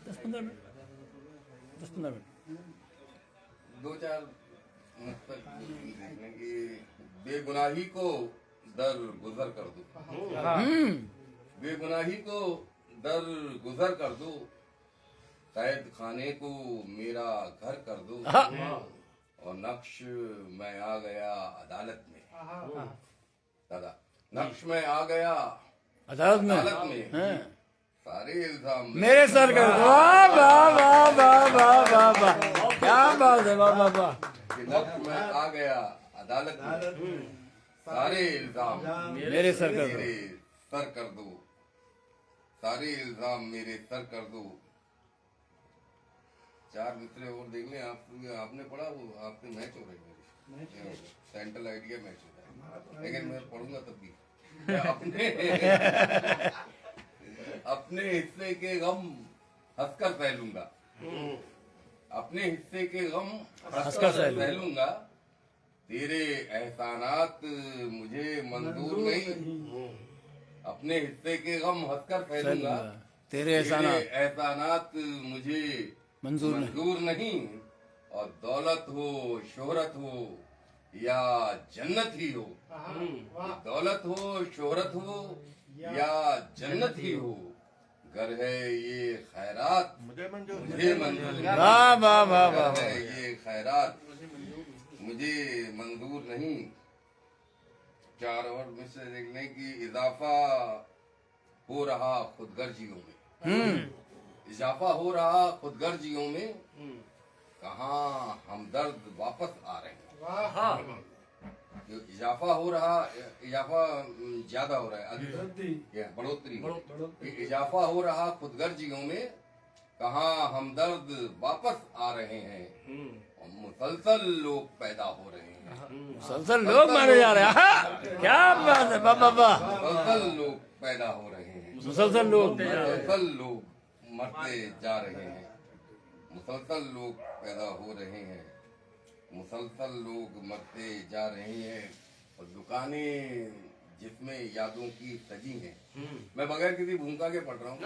10-15 मिनट 2-4 मतलब देखने की, बेगुनाही को दर गुजर कर दो, बेगुनाही को दर गुजर कर दो, कैद खाने को मेरा घर कर दो, और नक्श मैं आ गया अदालत में। दादा नक्श में आ गया अदालत अदालत में, में, सारे इल्जाम मेरे सर कर। वाह वाह वाह वाह वाह वाह वाह, क्या बात है, वाह वाह वाह। कि नक्श में आ गया अदालत में, सारे इल्जाम मेरे सर कर दो। मेरे सर कर दो, सारे इल्जाम मेरे सर कर दो, 4 दूसरे और देख लें। आपने पढ़ा वो आपके मैच हो रहे हैं, सेंट्रल आइडिया मैच हो रहा है, लेकिन मैं पढ़ूंगा तब भी अपने हिस्से के गम हंसकर सहलूंगा, अपने हिस्से के गम हंसकर सहलूंगा, तेरे एहसानात मुझे मंजूर नहीं। अपने हिस्से के गम हंसकर सहलूंगा, तेरे एहसानात मुझे मंजूर नहीं। और दौलत हो शोहरत हो या जन्नत ही हो, दौलत हो शोहरत हो या जन्नत ही हो, घर है ये खैरात मुझे मंजूर, वाह वाह वाह वाह, घर है ये खैरात मुझे मंजूर नहीं। 4 और में से देखने की इजाफा हो रहा खुदगर्जियों में, इजाफा हो रहा खुदगर्जियों में, कहाँ हमदर्द वापस आ रहे हैं। जो इजाफा हो रहा, इजाफा ज्यादा हो रहा है, बढ़ोतरी, इजाफा हो रहा खुदगर्जियों में, कहाँ हमदर्द वापस आ रहे हैं, और मुसलसल लोग पैदा हो रहे हैं, मुसलसल लोग मारे जा रहे हैं। क्या बात है, वाह वाह वाह, मुसलसल लोग पैदा हो रहे हैं, मुसलसल लोग मरते जा रहे हैं, मुसलसल लोग पैदा हो रहे हैं, मुसलसल लोग मरते जा रहे हैं। और दुकानें जिसमें यादों की सजी हैं, मैं बगैर किसी भूमिका के पढ़ रहा हूँ,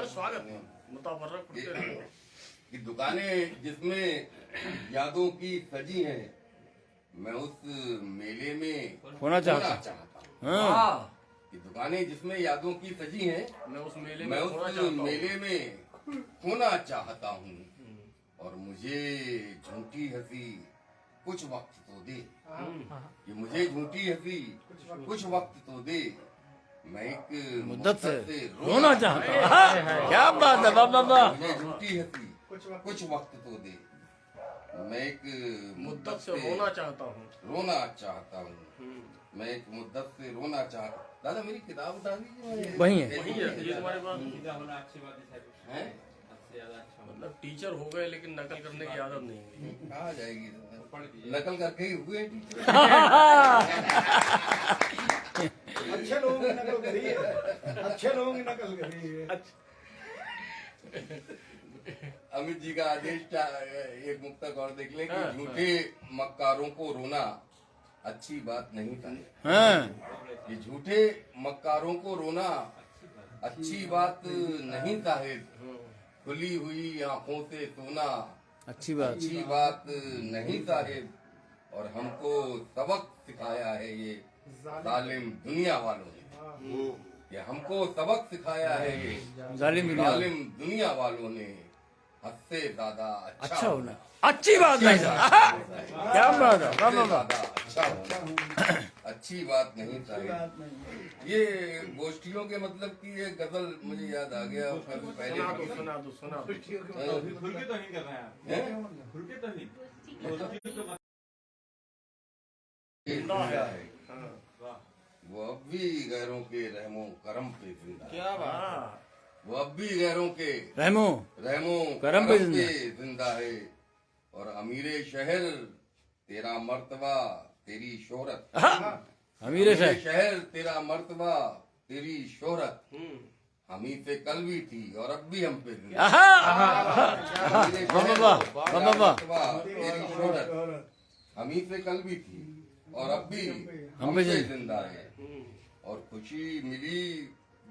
कि दुकानें जिसमें यादों की सजी हैं, मैं उस मेले में होना चाहता हूँ। कि दुकानें जिसमें यादों की सजी हैं, मैं उस मेले में खोना चाहता हूँ। और मुझे झूठी हंसी कुछ वक्त तो दे, कि मुझे झूठी हंसी कुछ वक्त तो दे, मैं एक मुद्दत से रोना चाहता हूँ। क्या बात है, वाह वाह वाह, मुझे झूठी हंसी कुछ वक्त तो दे, मैं एक मुद्दत से रोना चाहता हूँ, मैं एक मुद्दत से रोना चाहता। दादा मेरी किताब बता दीजिए। वही है, ये तुम्हारे पास अच्छी बात है, मतलब टीचर हो गए लेकिन नकल करने की आदत नहीं है। आ जाएगी, नकल करके ही हुए। अच्छे लोगों की नकल करिए, अच्छे लोगों की नकल करिए। अमित जी का आदेश था, एक मुक्तक और देख लें कि झूठे मक्कारों को रोना अच्छी बात नहीं था। ये झूठे मक्कारों को रोना अच्छी बात नहीं साहिब, खुली हुई आंखों से सोना अच्छी बात नहीं साहिब। और हमको सबक सिखाया है ये जालिम दुनिया वालों ने, ये हमको सबक सिखाया है ये जालिम दुनिया वालों ने, हद से ज्यादा अच्छा होना अच्छी बात नहीं था। क्या बात है, वाह वाह वाह, अच्छा होना अच्छी बात नहीं साहिब। ये गोष्ठियों के मतलब की ये गजल मुझे याद आ गया। पहले सुना दो खुल के तो नहीं कर रहे हैं, खुल के तो नहीं, वो अब भी गैरों के रहमो करम पे जिंदा, क्या बात, वो अब भी गैरों के रहमो करम पे जिंदा है। और अमीरे शहर तेरा मर्तबा तेरी शोहरत, अमीरे शहर तेरा मर्तबा तेरी शोहरत, हमी से कल भी थी और अब भी हम पे जिंदा। तेरी शोहरत हमी से कल भी थी और अब भी हम पे जिंदा है। और खुशी मिली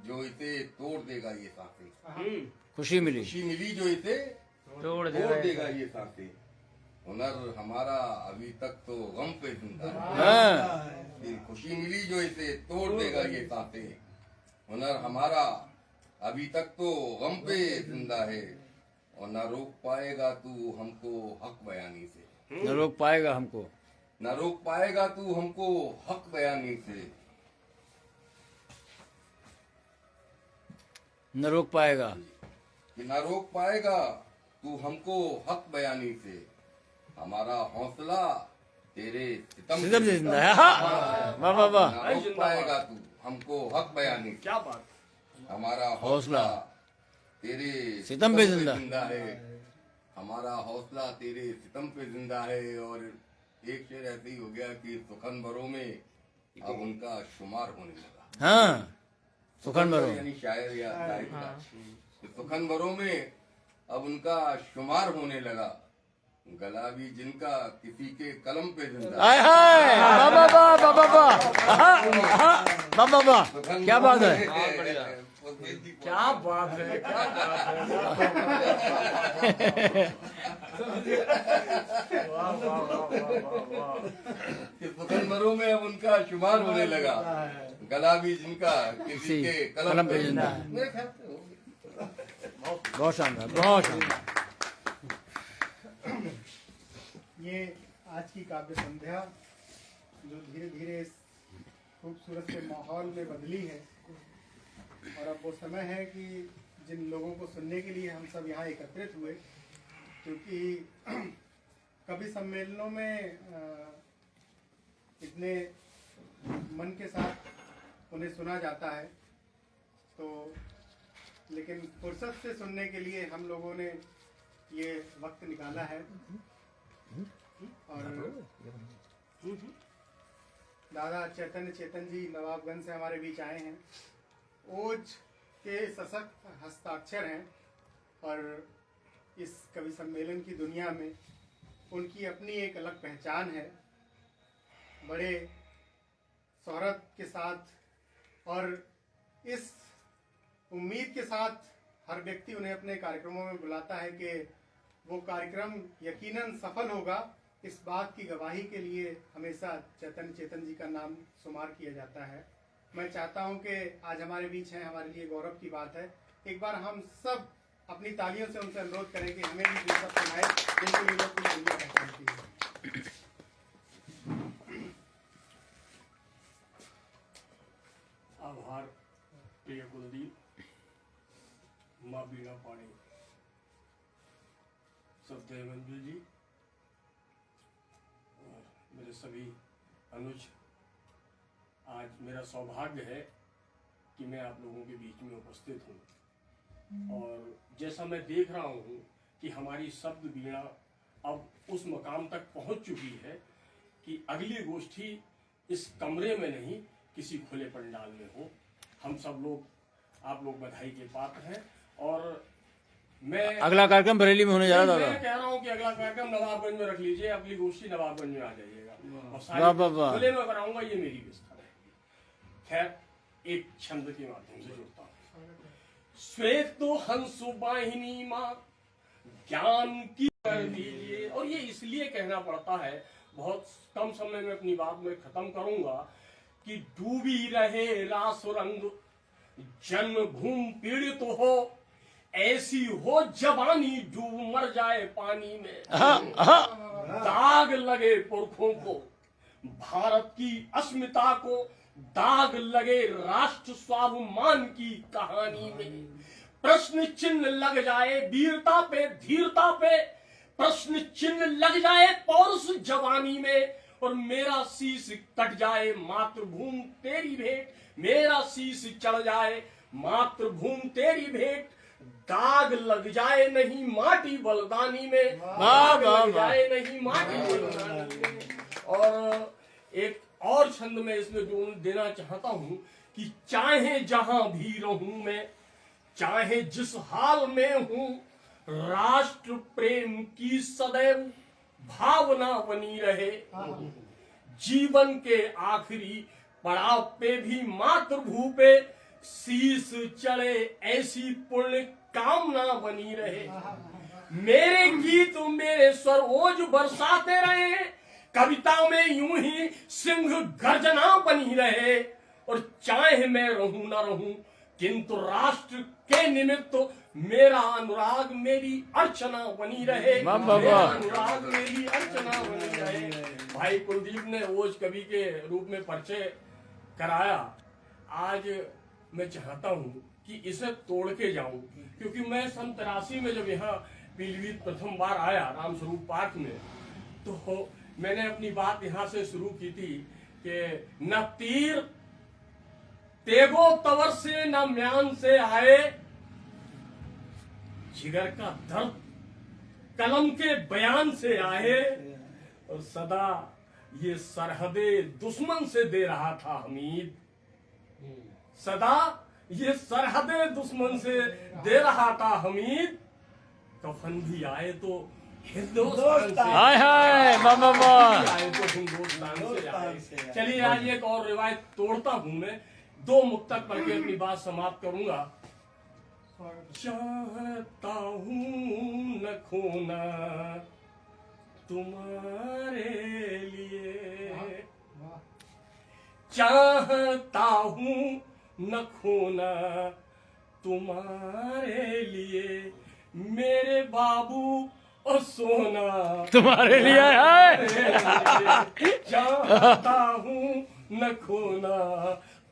जो इसे तोड़ देगा ये सांसें, खुशी मिली जो इसे तोड़ देगा ये सांसें। हुनर हमारा अभी तक तो गम पे जिंदा है, खुशी मिली जो इसे तोड़ देगा ये सांसें। हुनर हमारा अभी तक तो गम पे जिंदा है, और न रोक पाएगा तू हमको हक बयानी से, न रोक पाएगा हमको, न रोक पाएगा तू हमको हक बयानी से, न रोक पाएगा, कि न रोक पाएगा तू हमको हक बयानी से। हमारा हौसला तेरे सितम से जिंदा है। वाह वाह वाह, न रोक पाएगा तू हमको हक बयानी से। क्या बात, हमारा हौसला तेरे सितम पे जिंदा है। हमारा हौसला तेरे सितम पे जिंदा है। और एक शेर ऐसे ही हो गया कि सुखनभरों में अब उनका शुमार होने लगा। हाँ, सुखनभरों यानी शायर या गायक का। तो सुखनभरों में अब उनका शुमार होने लगा, गला भी जिनका किसी के कलम पे जिंदा। हाय हाय, बाबा बाबा बाबा बाबा बाबा, क्या बात है, क्या बात है, क्या बात है। वाह वाह वाह वाह वाह। कि सुखनभरों में अब उनका शुमार होने लगा, गला भी जिनका किसी के कलम पे जिंदा। मेरे ख्याल से हो गया। बहुत शानदार, बहुत शानदार। ये आज की काव्य संध्या जो धीरे धीरे इस खूबसूरत से माहौल में बदली है, और अब वो समय है कि जिन लोगों को सुनने के लिए हम सब यहाँ एकत्रित हुए, क्योंकि कभी सम्मेलनों में इतने मन के साथ उन्हें सुना जाता है, तो लेकिन फुर्सत से सुनने के लिए हम लोगों ने ये वक्त निकाला है। और दादा चैतन्य चेतन जी नवाबगंज से हमारे बीच आए हैं। ओज के सशक्त हस्ताक्षर हैं, और इस कवि सम्मेलन की दुनिया में उनकी अपनी एक अलग पहचान है। बड़े शोहरत के साथ और इस उम्मीद के साथ हर व्यक्ति उन्हें अपने कार्यक्रमों में बुलाता है कि वो कार्यक्रम यकीनन सफल होगा। इस बात की गवाही के लिए हमेशा चैतन्य चेतन जी का नाम शुमार किया जाता है। मैं चाहता हूं कि आज हमारे बीच हैं, हमारे लिए गौरव की बात है। एक बार हम सब अपनी तालियों से उनसे अनुरोध करें कि हमें भी ये सब सुनाए जिनके लिए वो पूरी दुनिया पहचानती है। आभार प्रिय कुलदीप, माँ बीणा पाणी, सत्यदेव मंजू जी, और मेरे सभी अनुज। आज मेरा सौभाग्य है कि मैं आप लोगों के बीच में उपस्थित हूँ, और जैसा मैं देख रहा हूँ कि हमारी शब्द बीणा अब उस मकाम तक पहुँच चुकी है कि अगली गोष्ठी इस कमरे में नहीं, किसी खुले पंडाल में हो। हम सब लोग, आप लोग बधाई के पात्र हैं। और मैं अगला कार्यक्रम बरेली में होने जा रहा था। मैं कह रहा हूँ कि अगला कार्यक्रम नवाबगंज में रख लीजिए, अगली गोष्ठी नवाबगंज में आ जाइएगा, और वाह, सारी वाह, वाह। खुले में कराऊंगा, ये मेरी व्यवस्था रहेगी। खैर, एक छंद के माध्यम से जुड़ता हूँ। श्वेत तो हंस वाहिनी माँ ज्ञान की कर दीजिए। और ये इसलिए कहना पड़ता है, बहुत कम समय में अपनी बात में खत्म करूंगा, कि डूबी रहे रास रंग जन्मभूमि पीड़ित हो, ऐसी हो जवानी डूब मर जाए पानी में। दाग लगे पुरखों को भारत की अस्मिता को, दाग लगे राष्ट्र स्वाभिमान की कहानी में। प्रश्न चिन्ह लग जाए वीरता पे धीरता पे, प्रश्न चिन्ह लग जाए पौरुष जवानी में। और मेरा शीश कट जाए मातृभूमि तेरी भेंट, मेरा शीश चढ़ जाए मातृभूमि तेरी भेंट। दाग लग जाए नहीं माटी बलिदानी में, दाग लग जाए नहीं माटी बलिदानी में। और एक और छंद में इसमें जोड़ देना चाहता हूँ कि चाहे जहां भी रहूं मैं, चाहे जिस हाल में हूँ, राष्ट्र प्रेम की सदैव भावना बनी रहे। जीवन के आखिरी पड़ाव पे भी मातृभू पे शीश चढ़े, ऐसी पुण्य कामना बनी रहे। मेरे गीत मेरे स्वर ओज बरसाते रहे, कविता में यूं ही सिंह गर्जना बनी रहे। और चाहे मैं रहूं ना रहूं, किंतु राष्ट्र के निमित्त मेरा अनुराग मेरी अर्चना बनी रहे, मेरा अनुराग मेरी अर्चना बनी रहे। भाई कुलदीप ने ओज कवि के रूप में परिचय कराया। आज मैं चाहता हूँ कि इसे तोड़ के जाऊं, क्योंकि मैं सन 83 में जब यहाँ पीलीभीत प्रथम बार आया रामस्वरूप पार्क में, तो मैंने अपनी बात यहाँ से शुरू की थी कि न तीर तेगो तवर से न म्यान से आए, जिगर का दर्द कलम के बयान से आए और सदा ये सरहदे दुश्मन से दे रहा था हमीद, सदा ये सरहदे दुश्मन से दे रहा था हमीद। कफन भी आए तो हिंदुस्तान से, हाय हाय बाबा वाह। आए तो हिंदुस्तान से आए। चलिए आज एक और रिवायत तोड़ता हूं मैं, 2 मुक्तक पढ़ के अपनी बात समाप्त करूंगा। चाहता हूँ न खोना तुम्हारे लिए, चाहता हूँ न खोना तुम्हारे लिए, मेरे बाबू और सोना तुम्हारे लिए है। चाहता हूँ न खोना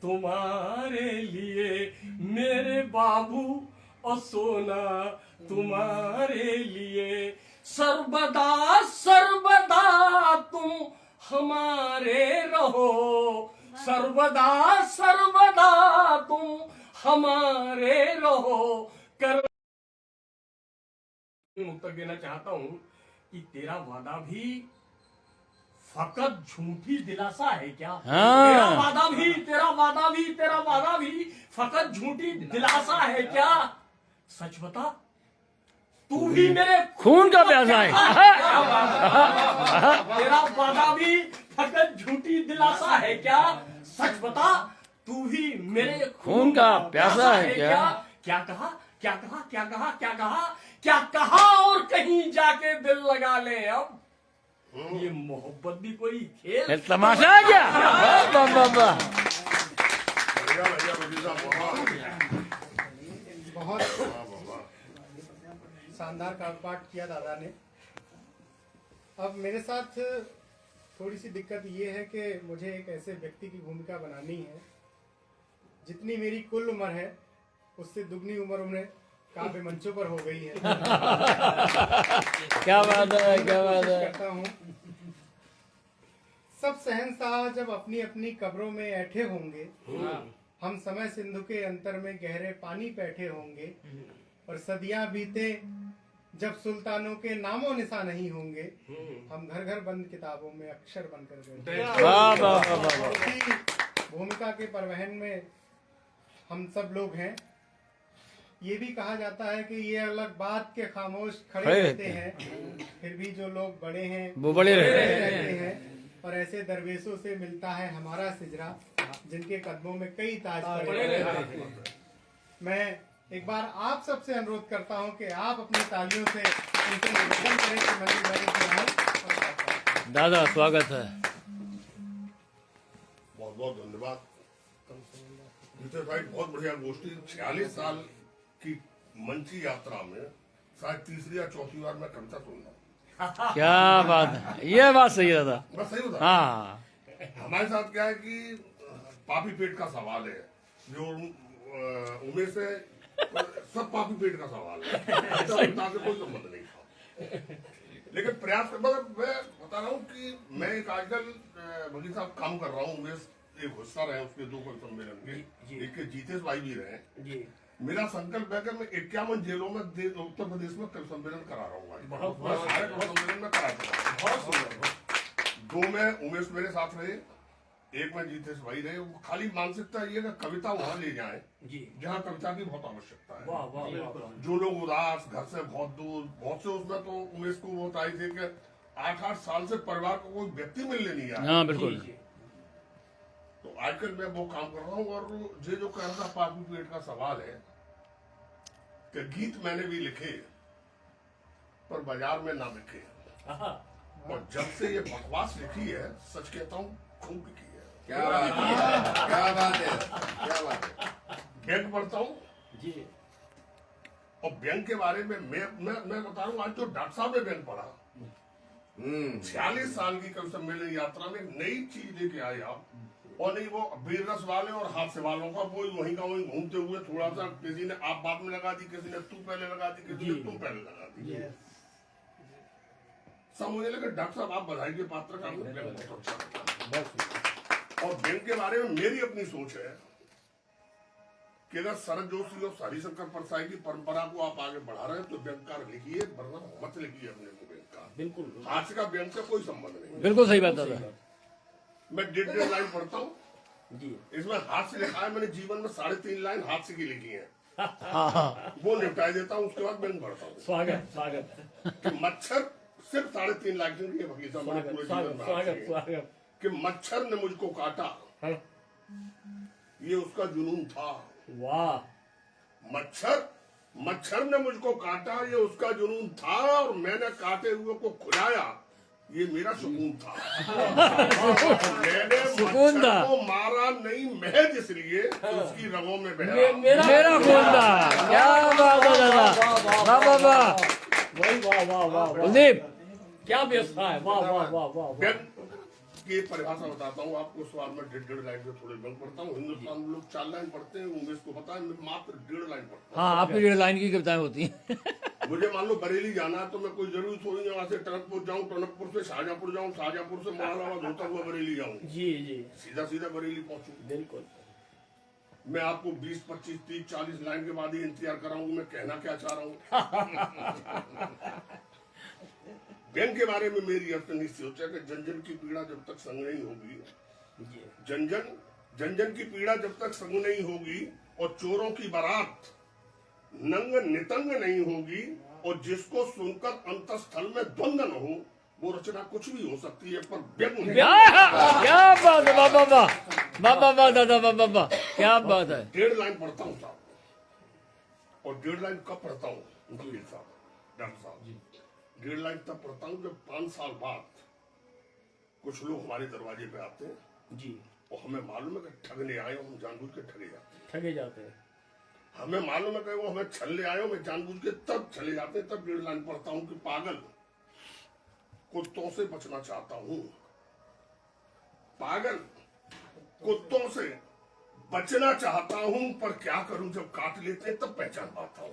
तुम्हारे लिए, मेरे बाबू और सोना तुम्हारे लिए, सर्वदा सर्वदा तुम हमारे रहो, सर्वदा सर्वदा तुम हमारे रहो। कर मुक्तक देना चाहता हूं कि तेरा वादा भी फकत झूठी दिलासा है क्या? हाँ। तेरा वादा भी फकत झूठी दिलासा है क्या? सच बता, तू भी मेरे खून का प्यासा है। तेरा वादा भी फकत झूठी दिलासा है क्या? सच बता, तू भी मेरे खून का प्यासा है क्या? क्या कहा, क्या कहा, क्या कहा, क्या कहा, क्या कहा, और कहीं जाके दिल लगा ले अब। ये मोहब्बत भी कोई खेल तमाशा है क्या? वाह वाह वाह। बहुत शानदार काव्यपाठ किया दादा ने। अब मेरे साथ थोड़ी सी दिक्कत ये है कि मुझे एक ऐसे व्यक्ति की भूमिका बनानी है, जितनी मेरी कुल उम्र है उससे दुगनी उम्र उन्हें काव्य मंचों पर हो गई है। क्या बात है, क्या बात है। करता हूँ। सब शहंशाह जब अपनी अपनी कब्रों में ऐठे होंगे, हम समय सिंधु के अंतर में गहरे पानी बैठे होंगे, और सदियां बीते जब सुल्तानों के नामों निशा नहीं होंगे, हम घर घर बंद किताबों में अक्षर बनकर बैठे। वाह वाह वाह वाह। भूमिका के परिवहन में हम सब लोग हैं। ये भी कहा जाता है कि ये अलग बात के खामोश खड़े रहते हैं, फिर भी जो लोग बड़े हैं वो बड़े रहते हैं, और ऐसे दरवेशों से मिलता है हमारा सिजरा, जिनके कदमों में कई ताज पड़े रहते हैं। मैं एक बार आप सबसे अनुरोध करता हूं कि आप अपनी तालियों से उनसे निवेदन करें कि मंदिर वाले से आएं। दादा स्वागत है। बहुत बहुत धन्यवाद जितेश भाई, बहुत बढ़िया गोष्ठी। 46 साल की मंची यात्रा में शायद तीसरी या चौथी बार मैं कविता सुन रहा हूँ। क्या बात है, ये बात सही है दादा। बस सही बता। हाँ, हमारे साथ क्या है कि पापी पेट का सवाल है, जो उमेश से सब पापी पेट का सवाल है, कविता से कोई संबंध नहीं था। लेकिन प्रयास मतलब मैं बता रहा हूँ कि मैं एक आजकल भगी साहब काम कर रहा हूँ, उमेश एक हिस्सा रहे उसके 2 कवि सम्मेलन के, एक के जीतेश भाई भी रहे। मेरा संकल्प है कि मैं 51 जेलों में उत्तर प्रदेश में कवि सम्मेलन करा रहा हूँ। मैं सारे कवि सम्मेलन में करा चुका हूँ। 2 में उमेश मेरे साथ रहे, 1 में जीतेश भाई रहे। वो खाली मानसिकता ये कि कविता वहां ले जाए जहाँ कविता की बहुत आवश्यकता है। जो लोग उदास, घर से बहुत दूर, बहुत से उसमें तो उमेश को बहुत आई थी कि 8-8 साल से परिवार को कोई व्यक्ति मिलने नहीं आया। हाँ बिल्कुल। तो आजकल मैं वो काम कर रहा हूँ। और ये जो कह रहा पापी पेट का सवाल है कि गीत मैंने भी लिखे पर बाजार में ना बिके, और जब से ये बकवास लिखी है, सच कहता हूँ खूब लिखी है। क्या बात है, क्या बात है, क्या बात है। व्यंग पढ़ता हूँ जी, और व्यंग के बारे में मैं बता रहा हूँ, आज जो डॉक्टर साहब ने व्यंग पढ़ा, 46 साल की कवि सम्मेलन यात्रा में नई चीज लेके आए आप। और नहीं वो वीर रस वाले और हास्य वालों का वो वहीं का वहीं घूमते हुए, थोड़ा सा किसी ने आप बाद में लगा दी, किसी ने तू पहले लगा दी, किसी ने तुम पहले लगा दी। सब मुझे लगा डॉक्टर साहब आप बधाई के पात्र का बहुत अच्छा। और बैंक के बारे में मेरी अपनी सोच है कि अगर शरद जोशी और हरिशंकर परसाई की परंपरा को आप आगे बढ़ा रहे हैं तो व्यंगकार लिखिए, वरना मत लिखिए अपने को व्यंगकार। बिल्कुल हास्य का व्यंग से कोई संबंध नहीं। बिल्कुल सही बात दादा। मैं 1.5 लाइन पढ़ता हूँ, जी। इसमें हास्य लिखा है, मैंने जीवन में 3.5 लाइन हास्य की लिखी है, हाँ वो निपटाई देता हूँ, उसके बाद व्यंग पढ़ता हूँ। स्वागत स्वागत कि मच्छर सिर्फ 3.5 लाइन की है भगीसा, मैंने पूरे जीवन स्वागत में स्वागत हास्य किया। स्वागत। कि मच्छर ने मुझको काटा, हाँ। ये उसका जुनून था। वाह। मच्छर ने मुझको काटा, ये उसका जुनून था, और मैंने काटे हुए को खुलाया, ये मेरा सुकून था। मैंने सुकून था। मच्छर को मारा नहीं महज इसलिए कि उसकी रगों में बह मेरा खून था। क्या बात है दादा, वाह वाह वाह। वही वाह वाह वाह। कुलदीप क्या व्यवस्था है, वाह वाह वाह वाह। व्यंग की परिभाषा बताता हूँ आपको। स्वाद में 1.5 लाइन में थोड़े व्यंग पढ़ता हूँ। हिंदुस्तान में लोग 4 लाइन पढ़ते हैं, उमेश को पता है, मैं मात्र 1.5 लाइन पढ़ता हाँ, आपकी 1.5 लाइन की कविताएं होती हैं। हूँ। मुझे मान लो बरेली जाना है तो मैं कोई जरूरी थोड़ी वहां से टनकपुर जाऊँ, टनकपुर से शाहजहाँपुर जाऊँ, शाहजहाँपुर से मुरादाबाद होता हुआ बरेली जाऊँ, जी जी सीधा सीधा बरेली पहुंचू। बिल्कुल। मैं आपको 20, 25, 30, 40 लाइन के बाद ही इंतजार कराऊंगा मैं कहना क्या चाह रहा हूँ। व्यंग के बारे में मेरी अर्थ नहीं सोचा कि जन की पीड़ा जब तक संग नहीं होगी, जन की पीड़ा जब तक संग नहीं होगी, और चोरों की बारात नंग नितंग नहीं होगी, और जिसको सुनकर अंतस्थल में द्वंद न हो, वो रचना कुछ भी हो सकती है, पर व्यंग नहीं। क्या बात है, वाह वाह वाह वाह वाह वाह दादा, वाह वाह वाह, क्या बात है। 1.5 लाइन पढ़ता हूँ साहब, और 1.5 लाइन कब पढ़ता हूँ वकील साहब, डॉक्टर साहब जी, 1.5 लाइन तब पढ़ता हूँ जब 5 साल बाद कुछ लोग हमारे दरवाजे पे आते हैं जी, और हमें मालूम है कि ठगने आए हो, हम जानबूझ के ठगे जाते हैं। ठगे जाते हैं। हमें मालूम है कि वो हमें छलने आए हो, मैं जानबूझ के तब चले जाते हैं। तब 1.5 लाइन पढ़ता हूँ कि पागल कुत्तों से बचना चाहता हूँ, पागल कुत्तों से बचना चाहता हूँ, पर क्या करूं जब काट लेते हैं तब पहचान पाता हूँ।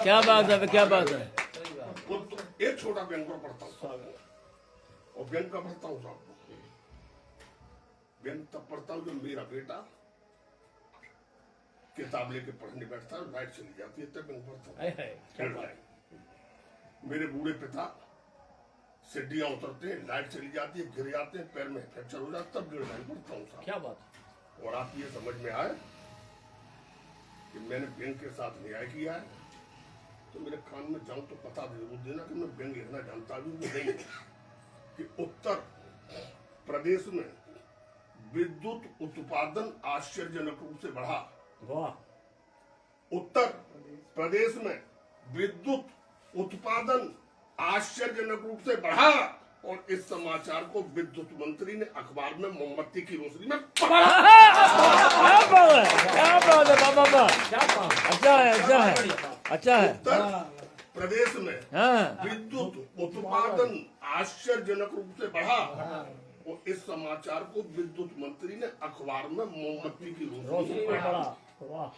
क्या बात है, क्या बात है। एक छोटा व्यंग पढ़ता हूँ, और व्यंग का पढ़ता हूँ साहब, व्यंग तब पढ़ता हूँ जब मेरा बेटा किताब लेके पढ़ने बैठता है, लाइट चली जाती है, तब व्यंग पढ़ता हूँ। मेरे बूढ़े पिता सीढ़ियां उतरते हैं, लाइट चली जाती है, गिर जाते हैं, पैर में फ्रैक्चर हो जाता है, तब 1.5 लाइन पढ़ता हूँ साहब। क्या बात। और आप ये समझ में आए कि मैंने व्यंग के साथ न्याय किया है, तो मेरे कान में जाऊं तो पता जरूर देना कि मैं व्यंग लिखना जानता भी नहीं। कि उत्तर प्रदेश में विद्युत उत्पादन आश्चर्यजनक रूप से बढ़ा। वाह। उत्तर प्रदेश में विद्युत उत्पादन आश्चर्यजनक रूप से बढ़ा, और इस समाचार को विद्युत मंत्री ने अखबार में मोमबत्ती की रोशनी में पढ़ा। क्या बात है, क्या बात है, बाबा बाबा, अच्छा है, अच्छा है, अच्छा है। उत्तर प्रदेश में हाँ, विद्युत उत्पादन आश्चर्यजनक रूप से बढ़ा, और इस समाचार को विद्युत मंत्री ने अखबार में मोमबत्ती की रोशनी में पढ़ा। वाह।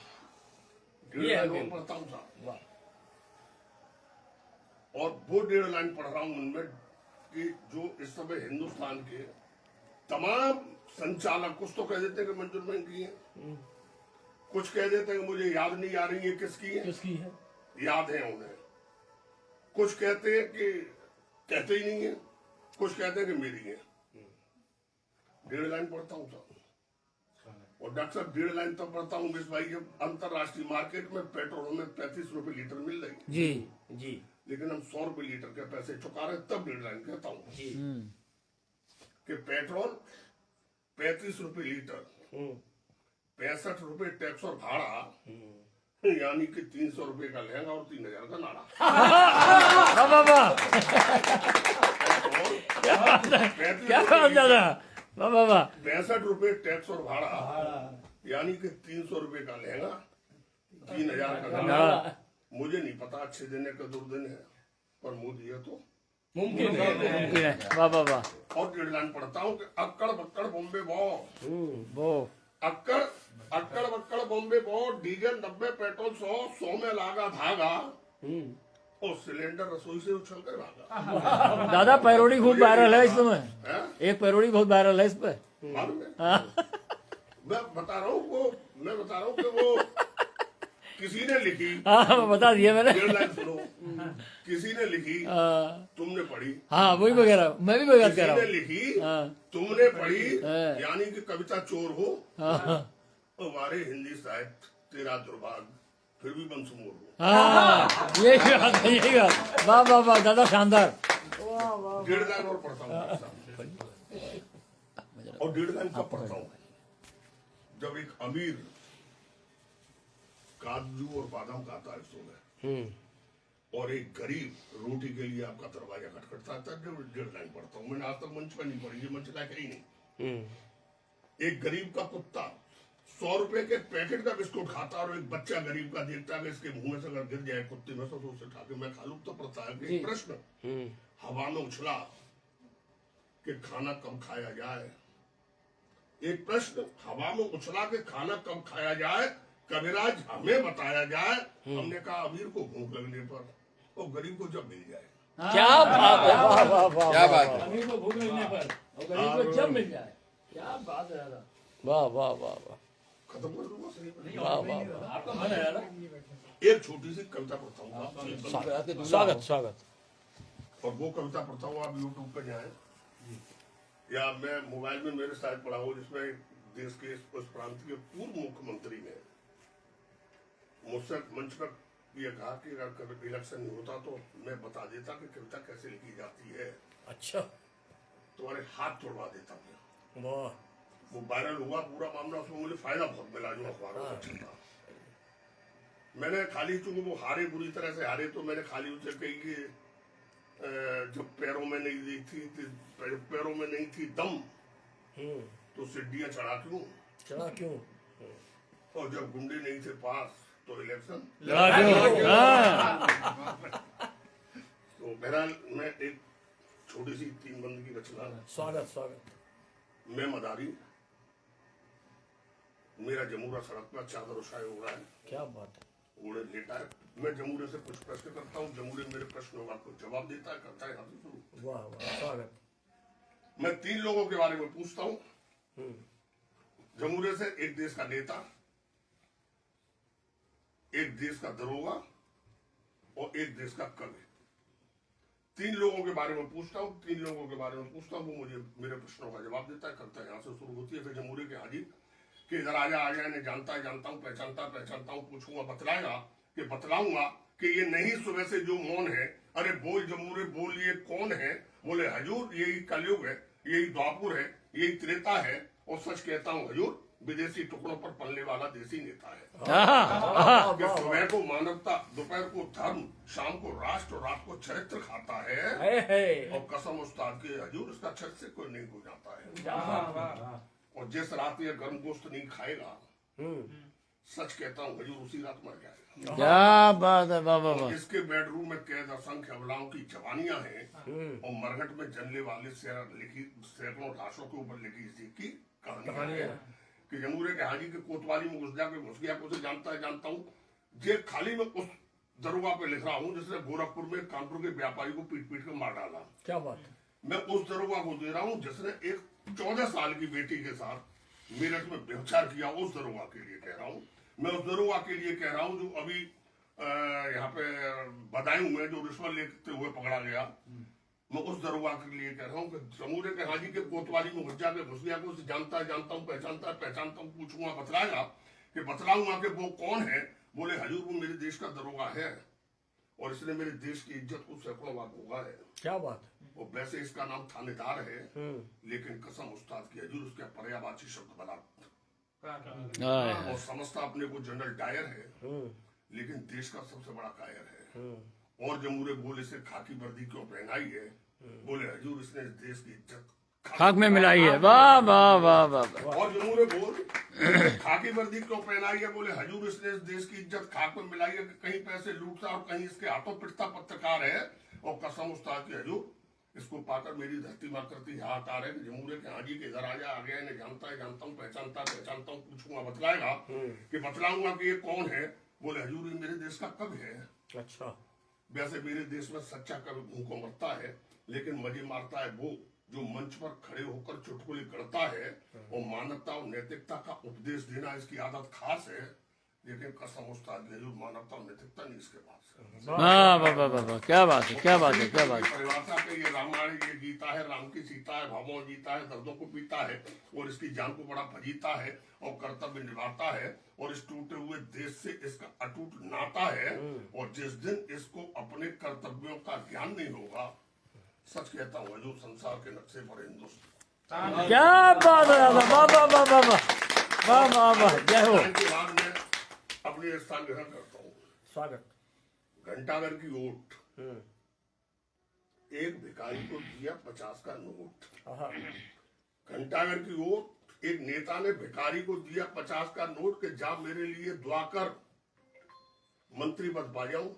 1.5 लाइन पढ़ता हूँ साहब, और वो 1.5 लाइन पढ़ रहा हूँ उनमें कि जो इस समय हिंदुस्तान के तमाम संचालक, कुछ तो कह देते हैं कि मंजूर बैंक की है, कुछ कह देते हैं कि मुझे याद नहीं आ रही है किसकी है, किसकी है, याद है उन्हें, कुछ कहते हैं कि कहते ही नहीं है, कुछ कहते हैं कि मेरी है। 1.5 लाइन पढ़ता हूँ साहब, और डॉक्टर साहब 1.5 लाइन तब पढ़ता हूँ भाई जब अंतरराष्ट्रीय मार्केट में पेट्रोल में 35 रुपए लीटर मिल रही है, जी जी लेकिन हम 100 रुपए लीटर के पैसे चुका रहे, तब 1.5 लाइन कहता हूँ जी, कि पेट्रोल 35 रुपए लीटर, 65 रुपए टैक्स और भाड़ा, यानी कि 300 रुपए का लहंगा और 3000 का नाड़ा। बाबा क्या बात दादा, बाबा 65 रुपए टैक्स और भाड़ा, यानी कि 300 रुपए का लहंगा, 3000 का नाड़ा। मुझे नहीं पता अच्छे दिन है कि दुर्दिन है, पर मोदी है तो मुमकिन है। वाह वाह वाह। और 1.5 लाइन पढ़ता हूँ कि अक्कड़ बक्कड़ बॉम्बे वो अक्कड़ अक्कड़ बक्कड़ बॉम्बे बो, डीजल 90, पेट्रोल 100 में लागा धागा, और सिलेंडर रसोई से उछल कर भागा। दादा पैरोडी खूब वायरल है इस समय, हैं? एक पैरोडी बहुत वायरल है इस पे। मालूम है? मैं बता रहा हूँ वो मैं बता रहा हूँ कि वो किसी ने लिखी, हाँ बता दिया मैंने। 1.5 लाइन सुनो, किसी ने लिखी तुमने पढ़ी, हाँ वही मैं कह रहा हूँ, मैं भी वही बात किसी कह रहा ने हूँ। लिखी हाँ। तुमने पढ़ी, हाँ। यानी कि कविता चोर हो। हाँ हमारे हिंदी साहित्य तेरा दुर्भाग्य फिर भी बंसमोर हो। हाँ, यही बात है, यही बात। वाह वाह वाह, दादा शानदार। 1.5 लाइन और पढ़ता हूँ और 1.5 लाइन कब पढ़ता हूँ? जब एक अमीर काजू और बादाम खाता है सुबह, और एक गरीब रोटी के लिए आपका दरवाजा खटखटाता है, जब 1.5 लाइन पढ़ता हूँ। मैंने आज तक मंच पर नहीं पढ़ी, ये मंच लायक ही नहीं। एक गरीब का कुत्ता 100 रुपए के पैकेट का बिस्कुट खाता और एक बच्चा गरीब का देखता है कि इसके मुंह में से अगर गिर जाए कुत्ते में तो उसे उठा के मैं खा लूं। तो पड़ता है कि एक प्रश्न हवा में उछला कि खाना कब खाया जाए। एक प्रश्न हवा में उछला कि खाना कब खाया जाए, कविराज हमें बताया जाए। हमने कहा अमीर को भूख लगने पर और गरीब को जब मिल जाए। क्या बात है, वाह वाह वाह, क्या बात है। अमीर को भूख लगने पर और गरीब को जब मिल जाए, क्या बात है दादा। वाह वाह वाह वाह, खत्म कर दूंगा सही पर। वाह वाह, आपका मन है दादा। एक छोटी सी कविता पढ़ता हूँ, स्वागत स्वागत। और वो कविता पढ़ता हूँ, आप यूट्यूब पे जाए या मैं मोबाइल में मेरे साथ पढ़ा हूँ, जिसमें देश के उस प्रांत के पूर्व मुख्यमंत्री ने मुझसे मंच पर ये कहा कि अगर कभी इलेक्शन नहीं होता तो मैं बता देता कि कविता कैसे लिखी जाती है। अच्छा, तुम्हारे हाथ तोड़वा देता मैं। वाह, वो वायरल हुआ पूरा मामला, उसमें मुझे फायदा बहुत मिला जो अखबारों में चलता। मैंने खाली, चूंकि वो हारे, बुरी तरह से हारे, तो मैंने खाली उनसे कही कि जब पैरों में नहीं थी दम तो सीढ़ियां चढ़ा क्यों, और जब गुंडे नहीं थे पास तो इलेक्शन तो बहरहाल मैं एक छोटी सी 3 बंद की रचना। स्वागत स्वागत। मैं मदारी, मेरा जमूरा सड़क पर चादर उछाए हो रहा है, क्या बात है। घोड़े लेटा है। मैं जमूरे से कुछ प्रश्न करता हूँ, जमूरे मेरे प्रश्नों का कुछ जवाब देता है, करता है हाथ शुरू। वाह वाह, स्वागत। मैं 3 लोगों के बारे में पूछता हूँ जमूरे से। एक देश का नेता, एक देश का दरोगा और एक देश का कवि। 3 लोगों के बारे में पूछता हूँ, 3 लोगों के बारे में पूछता हूँ, वो मुझे मेरे प्रश्नों का जवाब देता है, करता है यहाँ से शुरू होती है। फिर जमूरे के हाजी कि इधर आ गया इन्हें जानता है जानता हूँ, पहचानता हूँ, पूछूंगा बतलाएगा कि बतलाऊंगा कि ये नहीं सुबह से जो मौन है। अरे बोल जमूरे बोल, ये कौन है? बोले हजूर यही कलयुग है, यही द्वापुर है, यही त्रेता है, और सच कहता हूँ हजूर विदेशी टुकड़ों पर पलने वाला देसी नेता है। कि सुबह को मानवता, दोपहर को धर्म, शाम को राष्ट्र और रात को चरित्र खाता है। और कसम उस्ताद के हजूर इसका छत से कोई नहीं हो जाता है। और जिस रात ये गर्म गोश्त नहीं खाएगा, सच कहता हूँ हजूर उसी रात मर जाएगा। क्या बात है, वाह वाह वाह। इसके बेडरूम में कैद असंख्य अबलाओं की जवानियां हैं, और मरघट में जलने वाले सैकड़ों लाशों के ऊपर लिखी इसी की कहानी है। कि जमूरे के हाजी के कोतवाली में घुस गया उसे जानता हूँ। जे खाली में उस दरोगा पे लिख रहा हूँ जिसने गोरखपुर में कानपुर के व्यापारी को पीट के मार डाला। क्या बात है। मैं उस दरोगा को दे रहा हूँ जिसने एक 14 साल की बेटी के साथ मेरठ में व्यभिचार किया। उस दरोगा के लिए कह रहा हूँ, मैं उस दरोगा के लिए कह रहा हूँ जो अभी यहाँ पे बदायूं में जो रिश्वत लेते हुए पकड़ा गया। मैं उस दरोगा के लिए कह रहा हूँ कि जमूरे के हाजी के कोतवाली में घुस गया को उसे जानता हूँ, पहचानता हूँ, पूछूंगा बतलाएगा कि बतलाऊंगा कि वो कौन है। बोले हजूर वो मेरे देश का दरोगा है और इसने मेरे देश की इज्जत को सैकड़ों बार भोगा है। क्या बात है। और वैसे इसका नाम थानेदार है, लेकिन कसम उस्ताद की हजूर उसके पर्यायवाची शब्द बना और समझता अपने को जनरल डायर है, लेकिन देश का सबसे बड़ा कायर है। और जमूरे बोले से खाकी वर्दी क्यों पहनाई है? बोले हजूर इसने इस देश की इज्जत खाक में मिलाई है। वाह वाह वाह वाह। और जमूरे बोल खाकी वर्दी क्यों पहनाई है? बोले हजूर इसने इस देश की इज्जत खाक में मिलाई है कि कहीं पैसे लूटता और कहीं इसके हाथों पिटता पत्रकार है। और कसम उस्ताद की हजूर इसको पाकर मेरी धरती मार करती हाहाकार है कि जमूरे के हाजी के इधर आ गया इन्हें जानता हूँ, पहचानता हूँ, पूछूंगा बतलाएगा कि बतलाऊंगा कि ये कौन है। बोले हजूर ये मेरे देश का कवि है। अच्छा। वैसे मेरे देश में सच्चा कवि भूखों मरता है, लेकिन मजे मारता है वो जो मंच पर खड़े होकर चुटकुले करता है और मानवता और नैतिकता का उपदेश देना इसकी आदत खास है, लेकिन कसम उस्ताद ये जो मानवता और नैतिकता नहीं इसके पास है। वाह वाह वाह वाह वाह, क्या बात है, क्या बात है, क्या बात है। परिभाषा पे ये रामायण, ये गीता है, राम की सीता है, भावों जीता है, दर्दों को पीता है और इसकी जान को बड़ा भजीता है और कर्तव्य निभाता है और इस टूटे हुए देश से इसका अटूट नाता है। और जिस दिन इसको अपने कर्तव्यों का ज्ञान नहीं होगा, सच कहता हूँ जो संसार के नक्शे पर हिंदुस्तान। क्या बात है, वाह वाह वाह वाह वाह वाह वाह वाह, जय हो। के बाद मैं अपनी स्थान ग्रहण करता हूँ। स्वागत। घंटाघर की ओट, एक भिखारी को दिया 50 का नोट। घंटाघर की ओट, एक नेता ने भिखारी को दिया 50 का नोट कि जा मेरे लिए दुआ कर, मंत्री पद पा जाऊं।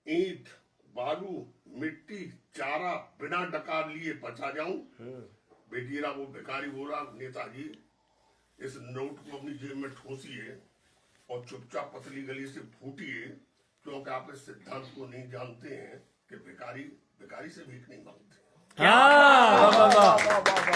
ईंट, बालू, मिट्टी, चारा बिना डकार लिए पचा जाऊं। बेटीरा वो भिखारी बोला, नेताजी इस नोट को अपनी जेब में ठूसिए और चुपचाप पतली गली से फूटिए, क्योंकि आप इस सिद्धांत को नहीं जानते हैं कि भिखारी भिखारी से भीख नहीं मांगते। हाँ, वाह वाह वाह।